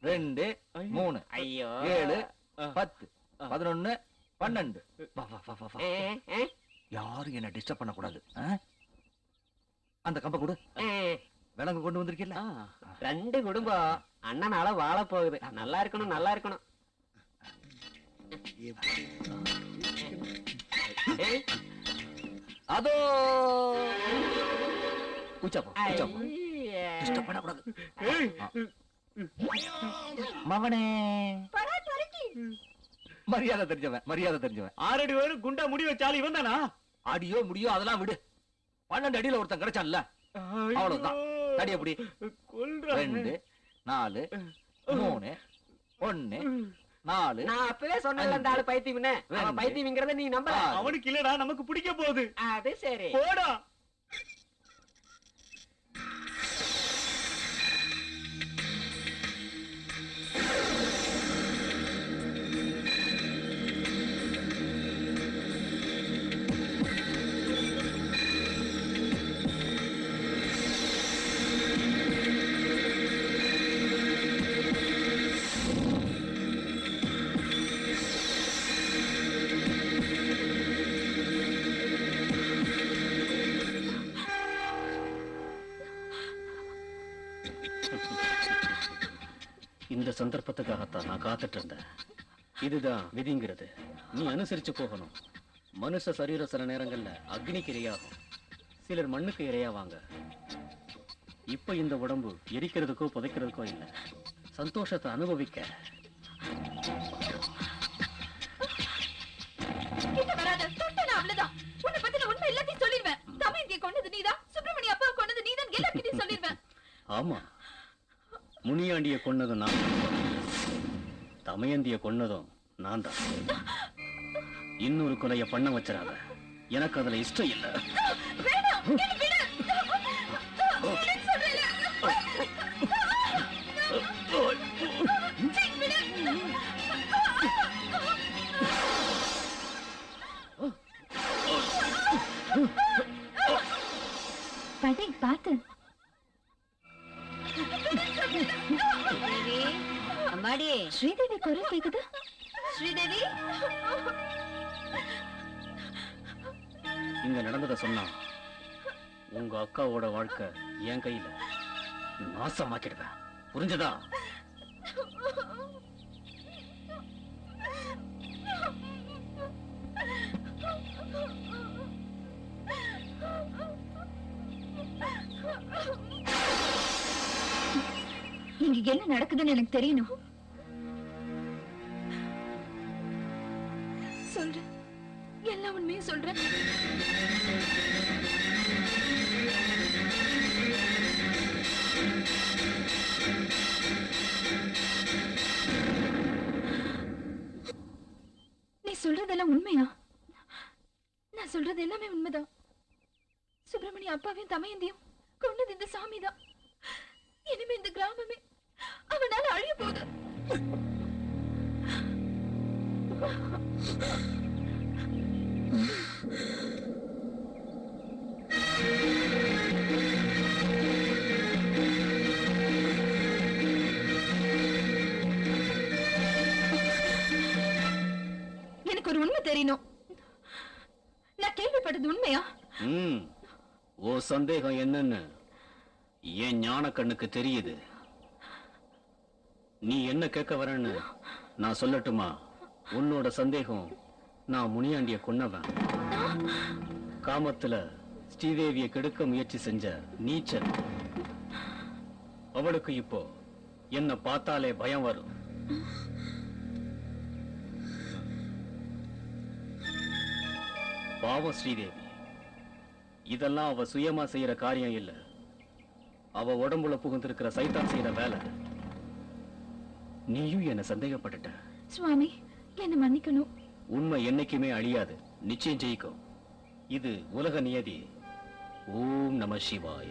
S9: 2 3
S8: ஐயோ
S9: 7 10 11 12. வா வா வா வா வா. யாரும் என்ன டிஸ்டர்ப் பண்ண கூடாது. அந்த கம்ப கொடு. விலங்கு கொண்டு வந்திருக்கீல்ல?
S8: 2 குடும்பம் அண்ணனால வாழ போகுது. நல்லா இருக்கணும், நல்லா இருக்கணும்.
S9: அதோ உச்சப்போ உச்சப்போ. டிஸ்டர்ப் பண்ண கூடாது. மவனே, மரியாதை தெரிஞ்சவன், மரியாதை தெரிஞ்சவன்.
S3: 6 அடி வரை குண்டா முடி வச்சாலும் இவன் தானா?
S9: அடியோ முடியோ அதெல்லாம் விடு. 12 அடியில ஒருத்தன் கிடைச்சான்ல, அவ்வளவுதான். தடி எப்படி? 2 4 3 1 4.
S8: நான் அப்பவே சொன்னேன்ல, அந்த ஆளு பைத்தியம்னு. அவன் பைத்தியம்ங்கறத நீ நம்பல.
S3: அவனுக்கு இல்லடா, நமக்கு பிடிக்க போகுது.
S8: அது சரி.
S3: போடா. இந்த சந்தர்ப்பத்துக்காகத்தான் நான் காத்துட்டு இருந்தேன். இதுதான் விதிங்கிறது. நீ அனுசரிச்சு போகணும். மனுஷ சரீரம் சில நேரங்கள்ல அக்னிக்கு இரையாகும், சிலர் மண்ணுக்கு இரையாவாங்க. இப்ப இந்த உடம்பு எரிக்கிறதுக்கோ புதைக்கிறதுக்கோ இல்லை, சந்தோஷத்தை அனுபவிக்க.
S6: அவ்வளவுதான். உன்னை பத்தின உண்மை எல்லாத்தையும் சொல்லிடுவேன். தமயந்தியை கொண்டது நீதான், சுப்பிரமணிய அப்பா கொண்டது நீதான், எல்லாத்தையும் சொல்லிடுவேன்.
S3: ஆமா, முனியாண்டிய கொன்னதும் நான், தமயந்திய கொன்னதும் நான் தான். இன்னொரு கொலைய பண்ண வச்சிடாத, எனக்கு அதுல இஷ்டம் இல்லை.
S6: பாட்டி பார்த்து.
S1: அம்மாடி,
S6: ஸ்ரீதேவி குரல் கேக்குது.
S1: ஸ்ரீதேவி,
S3: இங்க நடந்ததை சொன்னா உங்க அக்காவோட வாழ்க்கை என் கையில நாசமாக்கிடுவேன். புரிஞ்சதா?
S6: இங்க என்ன நடக்குதுன்னு எனக்கு தெரியணும். சொல்றேன், எல்லா உண்மையும் சொல்றேன். நீ சொல்றதெல்லாம் உண்மையா? நான் சொல்றது எல்லாமே உண்மைதான். சுப்பிரமணிய அப்பாவையும் தமயந்தியும் கொண்டது இந்த சாமி தான். இனிமே இந்த கிராமமே அவனால அழிய போகுது. எனக்கு ஒரு உண்மை தெரியணும். நான் கேள்விப்பட்டது உண்மையா?
S3: ஓ சந்தேகம் என்னன்னு என் ஞான கண்ணுக்கு தெரியுது. நீ என்ன கேட்க வரன்னு நான் சொல்லட்டுமா? உன்னோட சந்தேகம், நான் முனியாண்டிய கொன்னவன். காமத்துல ஸ்ரீதேவியை கெடுக்க முயற்சி செஞ்ச நீச்சல். அவளுக்கு இப்போ என்ன பார்த்தாலே பயம் வரும். பாவம் ஸ்ரீதேவி. இதெல்லாம் அவ சுயமா செய்யற காரியம் இல்ல, அவ உடம்புல புகுந்திருக்கிற சைத்தான் செய்யற வேலை. நீயும் என்ன சந்தேகப்பட்டுட்ட.
S6: சுவாமி, என்ன மன்னிக்கணும்.
S3: உண்மை என்னைக்குமே அழியாது, நிச்சயம் ஜெயிக்கும். இது உலக நியதி. ஓம் நம சிவாய.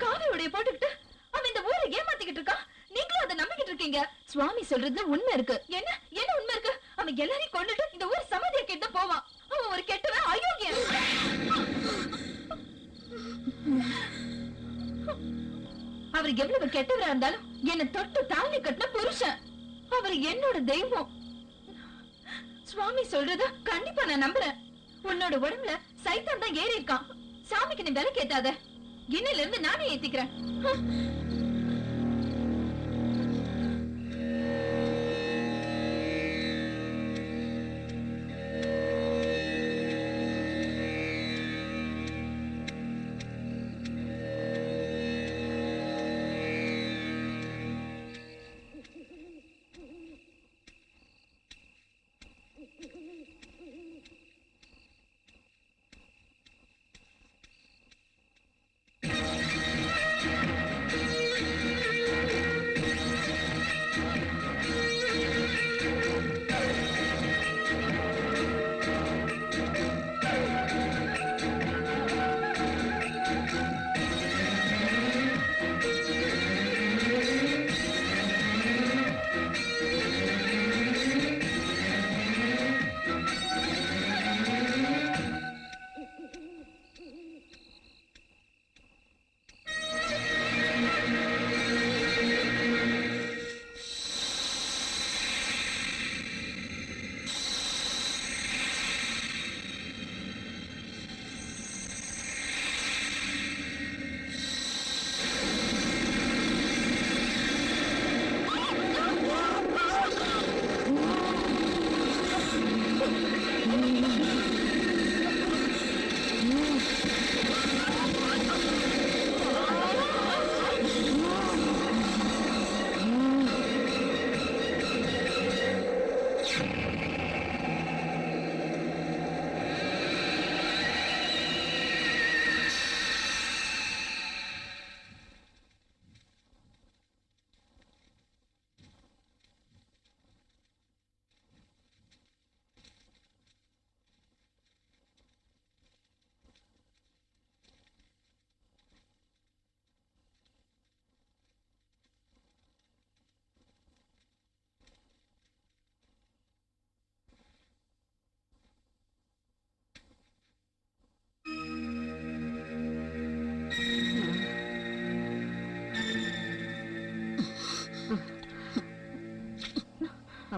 S6: காவியோடைய போட்டுக்கிட்டு அவன் இந்த ஊரை ஏமாத்திக்கிட்டு இருக்கான். நீங்களும் அதை நம்பிக்கிட்டு இருக்கீங்க. சுவாமி சொல்றது உண்மை இருக்கு. என்ன என்ன உண்மை இருக்கு? அவன் எல்லாரையும் கொண்டுட்டு இந்த ஊர் சமாதியாக்கிட்டு தான் போவான். அவன் ஒரு கெட்டவன், அயோக்கியன். அவர் எவ்வளவு கெட்டவரா இருந்தாலும் என்ன தொட்டு தாலி கட்டின புருஷன். அவர் என்னோட தெய்வம். சுவாமி சொல்றத கண்டிப்பா நான் நம்புறேன். உன்னோட உடம்புல சைத்தான் தான் ஏறி இருக்கான். சாமிக்கு நீ விலை கேட்டாத. இன்னையில இருந்து நானே ஏத்திக்கிறேன்.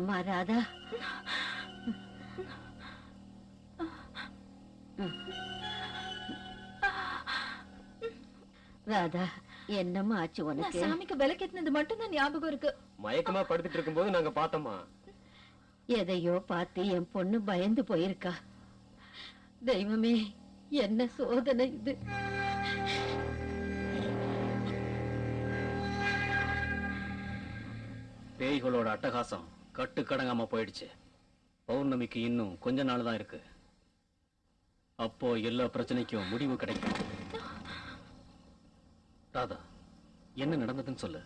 S1: அம்மா ராதா. ராதா, என்னம்மா ஆச்சு உனக்கு?
S6: சாமிக்கு விளக்கேத்தினது மட்டும் தான் ஞாபகம் இருக்கு.
S3: மயக்கமா படுத்துட்டு இருக்கும்போது நாங்க பார்த்தோமா.
S1: எதையோ பார்த்து என் பொண்ணு பயந்து போயிருக்கா. தெய்வமே, என்ன சோதனை இது!
S3: பேய்களோட அட்டகாசம் கட்டுக்கடங்காம போயிடுச்சு. பௌர்ணமிக்கு இன்னும் கொஞ்ச நாள் தான் இருக்கு. அப்போ எல்லா பிரச்சனைக்கும் முடிவு கிடைக்கும். ராதா, என்ன நடந்ததுன்னு சொல்லு.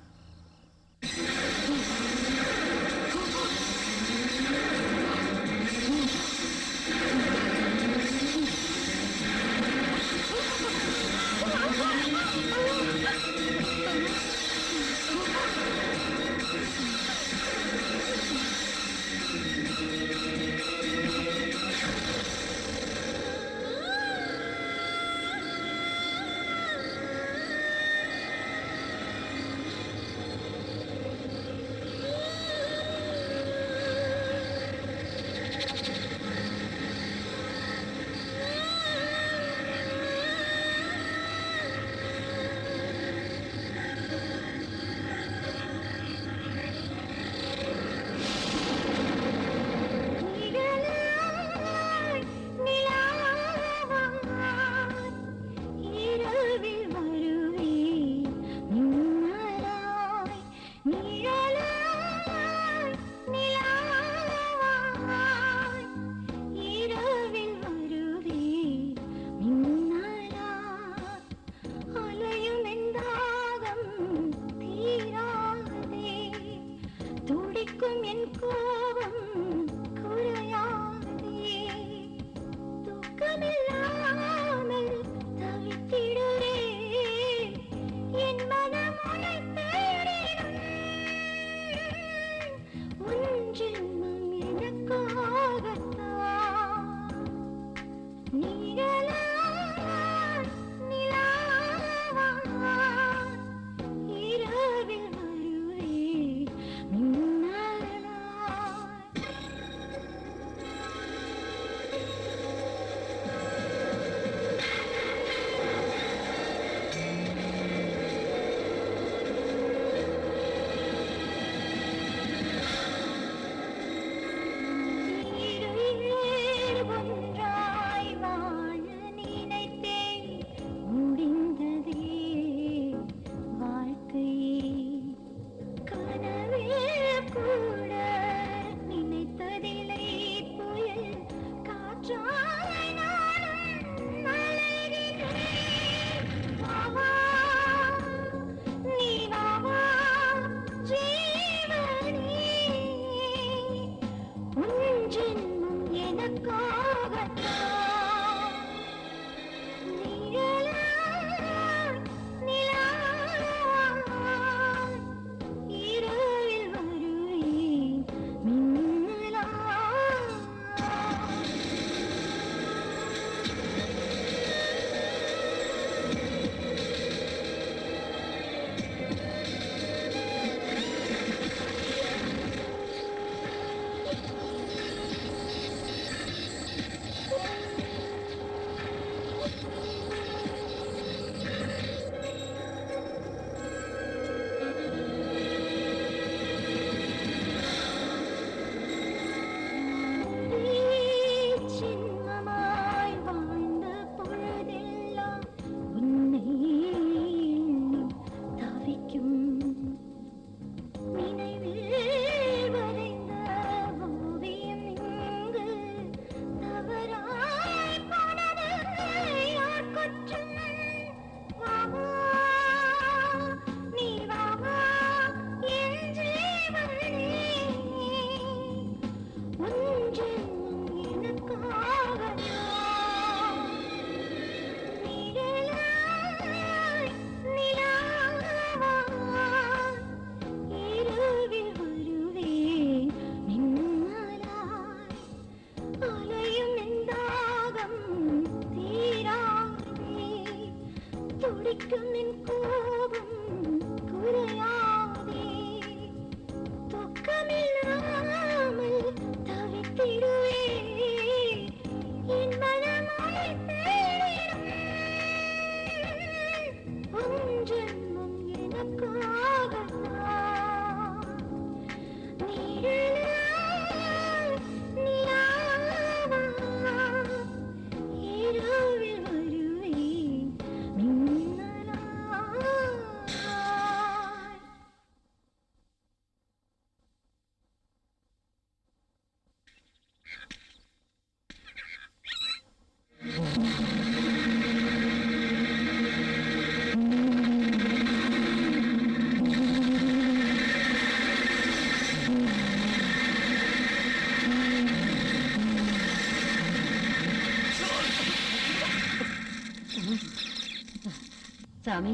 S1: சாமி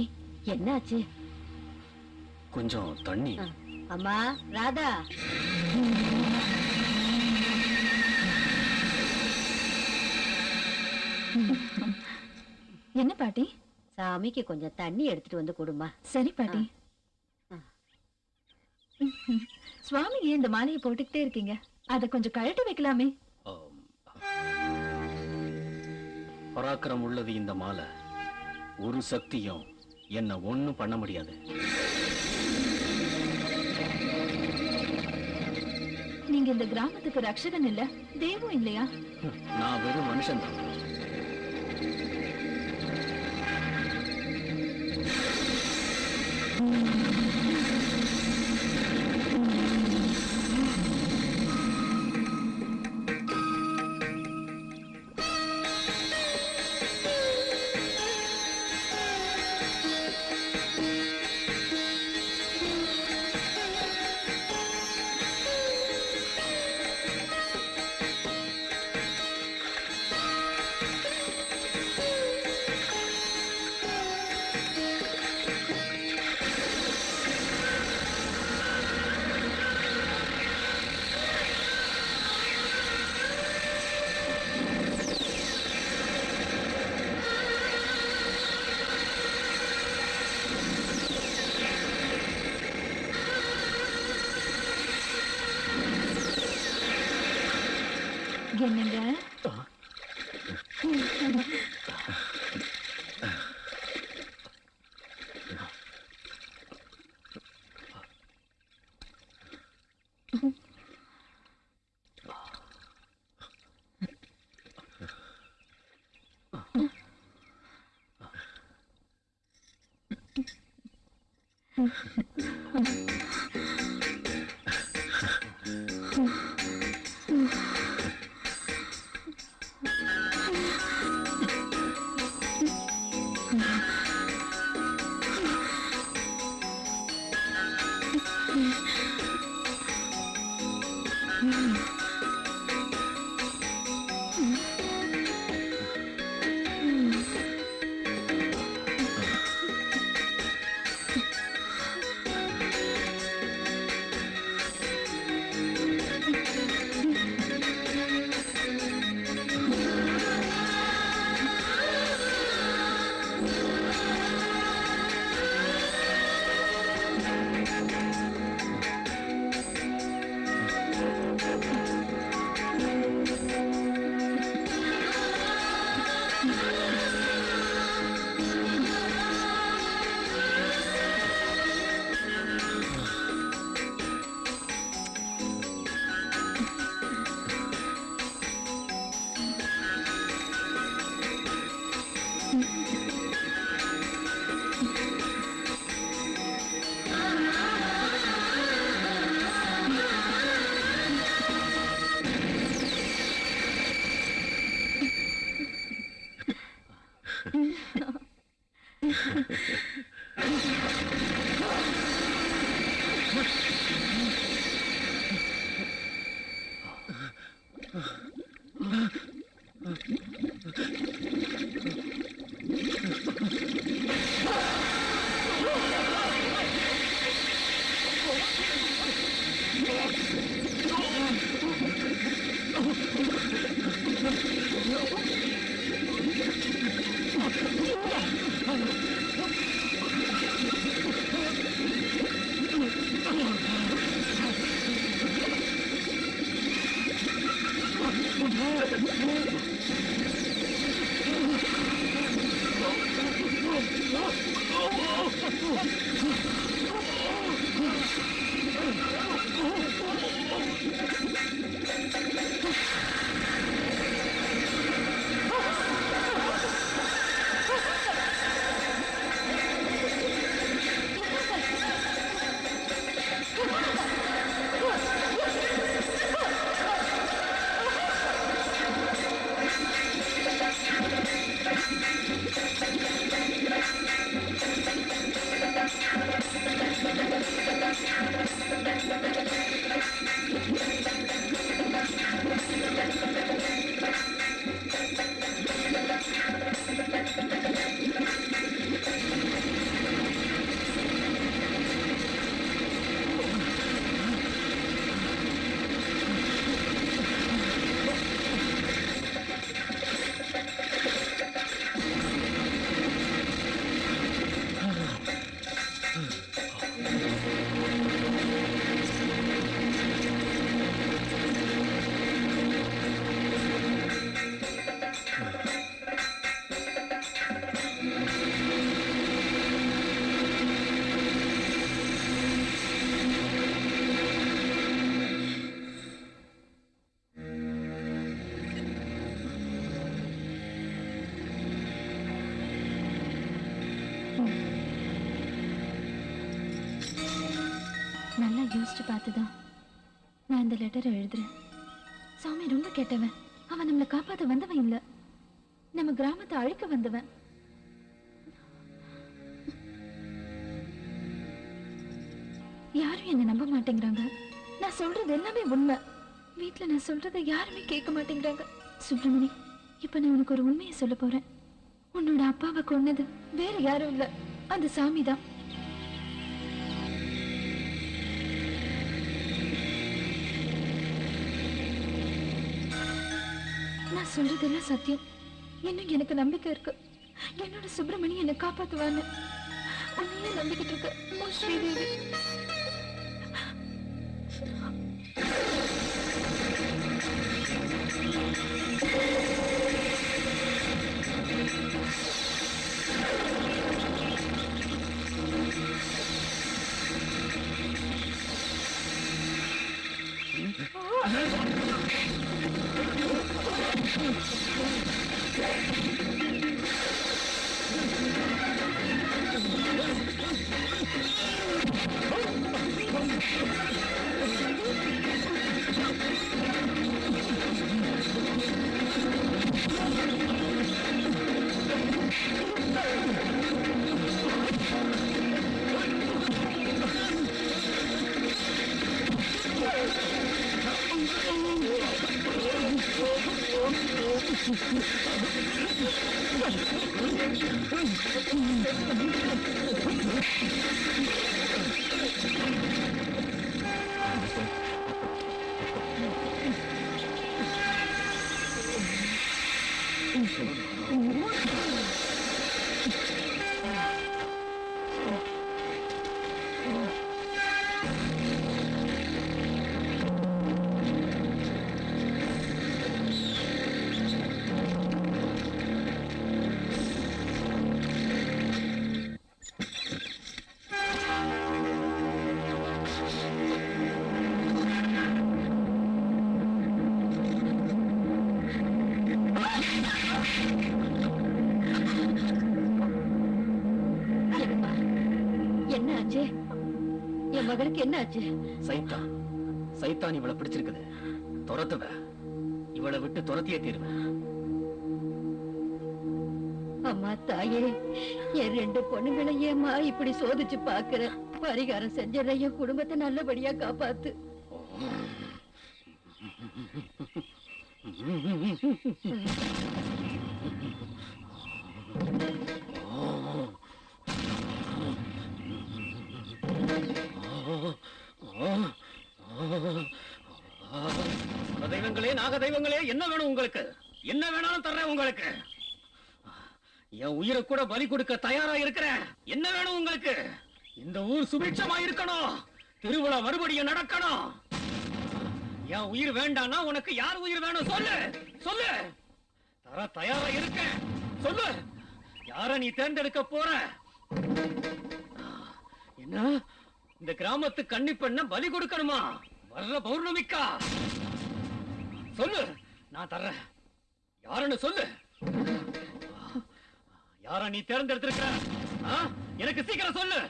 S1: என்னாச்சு?
S3: கொஞ்சம் தண்ணி.
S1: அம்மா ராதா,
S6: என்ன பாட்டி?
S1: சாமிக்கு கொஞ்சம் தண்ணி எடுத்துட்டு வந்து கொடுமா.
S6: சரி பாட்டி. சுவாமி ஏன் இந்த மாலையை போட்டுக்கிட்டே இருக்கீங்க? அதை கொஞ்சம் கழட்டி வைக்கலாமே.
S3: பராக்கிரம் உள்ளது இந்த மாலை. ஒரு சக்தியும் என்ன ஒண்ணும் பண்ண முடியாது.
S6: நீங்க இந்த கிராமத்துக்கு ரட்சகன் இல்ல, தெய்வம் இல்லையா?
S3: நான் வெறும் மனுஷன் தான்.
S6: என்னங்க? யோசிச்சு பார்த்துதான் நான் இந்த லெட்டரை எழுதுறேன். சாமி ரொம்ப கெட்டவன். அவன் நம்மளை காப்பாத்த வந்தவன் இல்ல, நம்ம கிராமத்தை அழிக்க வந்தவன். யாரும் என்ன நம்ப மாட்டேங்கிறாங்க. நான் சொல்றது எல்லாமே உண்மை. வீட்டுல நான் சொல்றதை யாருமே கேட்க மாட்டேங்கிறாங்க. சுப்பிரமணி, இப்ப நான் உனக்கு ஒரு உண்மையை சொல்ல போறேன். உன்னோட அப்பாவை கொன்னது வேற யாரும் இல்ல, அந்த சாமி தான். நான் சொல்றதெல்லாம் சத்தியம். இன்னும் எனக்கு நம்பிக்கை இருக்கு. என்னோட சுப்பிரமணி என்னை காப்பாத்துவான்னு உன்னையே நம்பிக்கிட்டு இருக்கு. ஓ ஸ்ரீதேவி. என்ன ஆச்சு? என் மகளுக்கு என்ன ஆச்சு?
S3: சைத்தான் இவளை பிடிச்சிருக்குது. துரத்துவ, இவளை விட்டு துரத்தியே தீருவேன்.
S1: அம்மா தாயே, என் 2 பொண்ணுங்களை ஏமா இப்படி சோதிச்சு பாக்குற? பரிகாரம் செஞ்ச என் குடும்பத்தை நல்லபடியா காப்பாத்து.
S3: தெய்வங்களே, நாக தெய்வங்களே, என்ன வேணும் உங்களுக்கு? என்ன வேணாலும் தர்றேன் உங்களுக்கு. என் உயிரை கூட பலி கொடுக்க தயாரா இருக்கிறேன். என்ன வேணும் உங்களுக்கு? இந்த ஊர் சுபிட்சமா இருக்கணும். திருவிழா மறுபடியும் நடக்கணும். என் உயிர் வேண்டானா உனக்கு யார் உயிர் வேணும்? சொல்லு சொல்லு. தர தயாரா இருக்கேன். சொல்லு, யார நீ தேர்ந்தெடுக்க போற? என்ன, இந்த கிராமத்து கன்னி பெண்ண பலி கொடுக்கணுமா? வர்ற பௌர்ணமிக்கா? சொல்லு, நான் தர்றேன். யாருன்னு சொல்லு. யார நீ தேர்ந்தெடுத்திருக்கிற? எனக்கு சீக்கிரம் சொல்லு.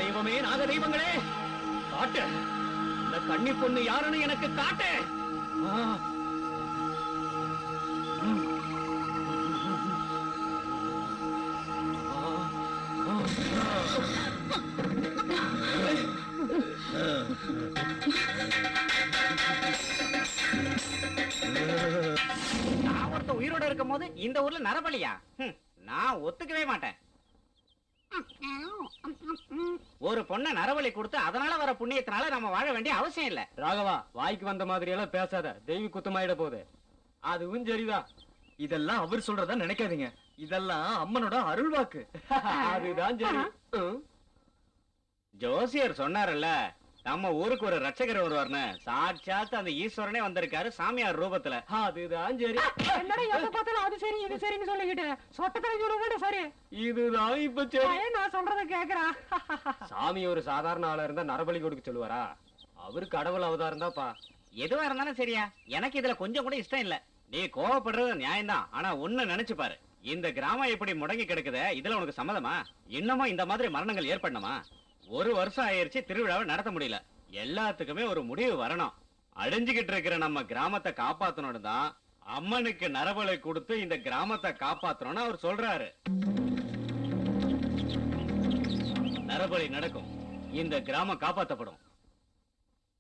S3: தெய்வமே, நாக தெய்வங்களே, காட்டு. இந்த கன்னி பொண்ணு யாருன்னு எனக்கு காட்டு.
S8: நான் ஒருத்த உயிரோட இருக்கும் போது இந்த ஊர்ல நரபலியா? நான் ஒத்துக்கவே மாட்டேன். ஒரு பொண்ண நரபலி கொடுத்து அதனால வர புண்ணியத்தினால நம்ம வாழ வேண்டிய அவசியம் இல்ல.
S3: ராகவா, வாய்க்கு வந்த மாதிரி எல்லாம் பேசாத. தெய்வ குத்தமாயிட போகுது. அதுவும் சரிதான்.
S9: இதெல்லாம் அவர் சொல்றதா நினைக்காதீங்க. இதெல்லாம் அம்மனோட அருள் வாக்கு.
S3: அதுதான் சரி.
S8: ஜோசியர் சொன்னார்ல, நம்ம ஊருக்கு ஒரு ரட்சகர் வருவார்னு. சாட்சாத் அந்த ஈஸ்வரனே வந்திருக்காரு சாமியார் ரூபத்துல.
S3: அதுதான் சரி.
S5: என்னடா எப்ப பார்த்தாலும் அது சரி இது சரின்னு சொல்லிக்கிட்டு சொட்டத்தலை சொல்லுங்க. சரி,
S3: இதுதான் இப்ப சரி.
S5: நான் சொல்றத கேக்குறா.
S3: சாமி ஒரு சாதாரண ஆளா இருந்தா நரபலி கொடுக்க சொல்லுவாரா? அவரு கடவுள் அவதாரம் தான்ப்பா.
S8: எதுவா இருந்தாலும் சரியா, எனக்கு இதுல கொஞ்சம் கூட இஷ்டம் இல்ல.
S3: நீ கோவப்படுறது நியாயம்தான். ஆனா ஒண்ணு நினைச்சு பாரு, இந்த கிராமம் இப்படி முடங்கி கிடக்குதே, இதுல உனக்கு சம்மதமா? இன்னமும் இந்த மாதிரி மரணங்கள் ஏற்படணுமா? 1 வருஷம் ஆயிருச்சு, திருவிழாவை நடத்த முடியல. எல்லாத்துக்குமே ஒரு முடிவு வரணும். அழிஞ்சுகிட்டு இருக்கிற நம்ம கிராமத்தை காப்பாத்தணும்னு தான் அம்மனுக்கு நரபலை கொடுத்து இந்த கிராமத்தை காப்பாத்தணும்னு அவர் சொல்றாரு. நரபலி நடக்கும், இந்த கிராமம் காப்பாத்தப்படும்.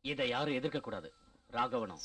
S3: இதை யாரும் எதிர்க்க கூடாது. ராகவனும்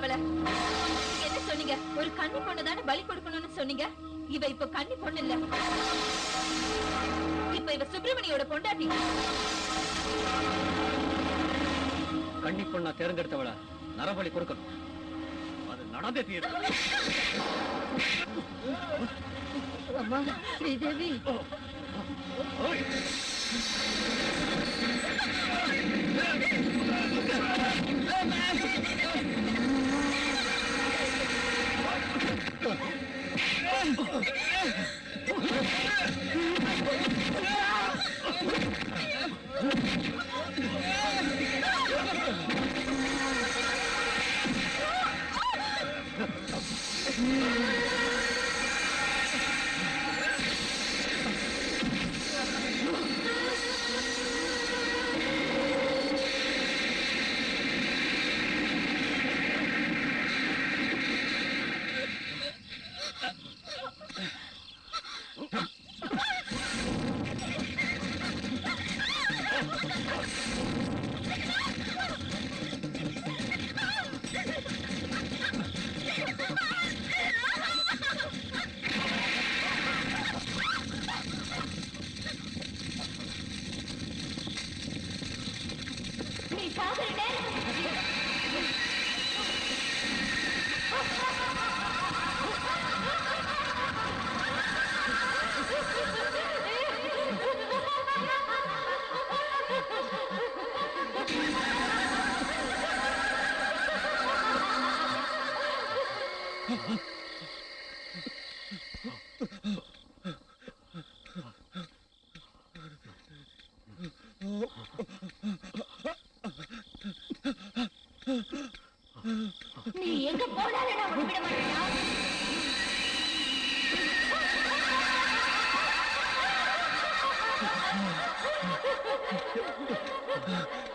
S6: அவளை. நீங்க என்ன சொன்னீங்க? ஒரு கன்னி பொண்ணு தானே பலி கொடுக்கணும்னு சொன்னீங்க. இவ இப்ப கன்னி பொண்ணு இல்ல, இப்ப இவ சுப்பிரமணியோட பொண்டாட்டி.
S3: கன்னி பொண்ணா தேர்ந்தெடுத்தவள நரபலி கொடுக்கணும். அது நடந்தே தீரும்.
S1: அம்மா ஸ்ரீதேவி,
S6: நீ சாகுற நேரம் நீ எங்க போனாலும் நான் உன்னை விட மாட்டேன்.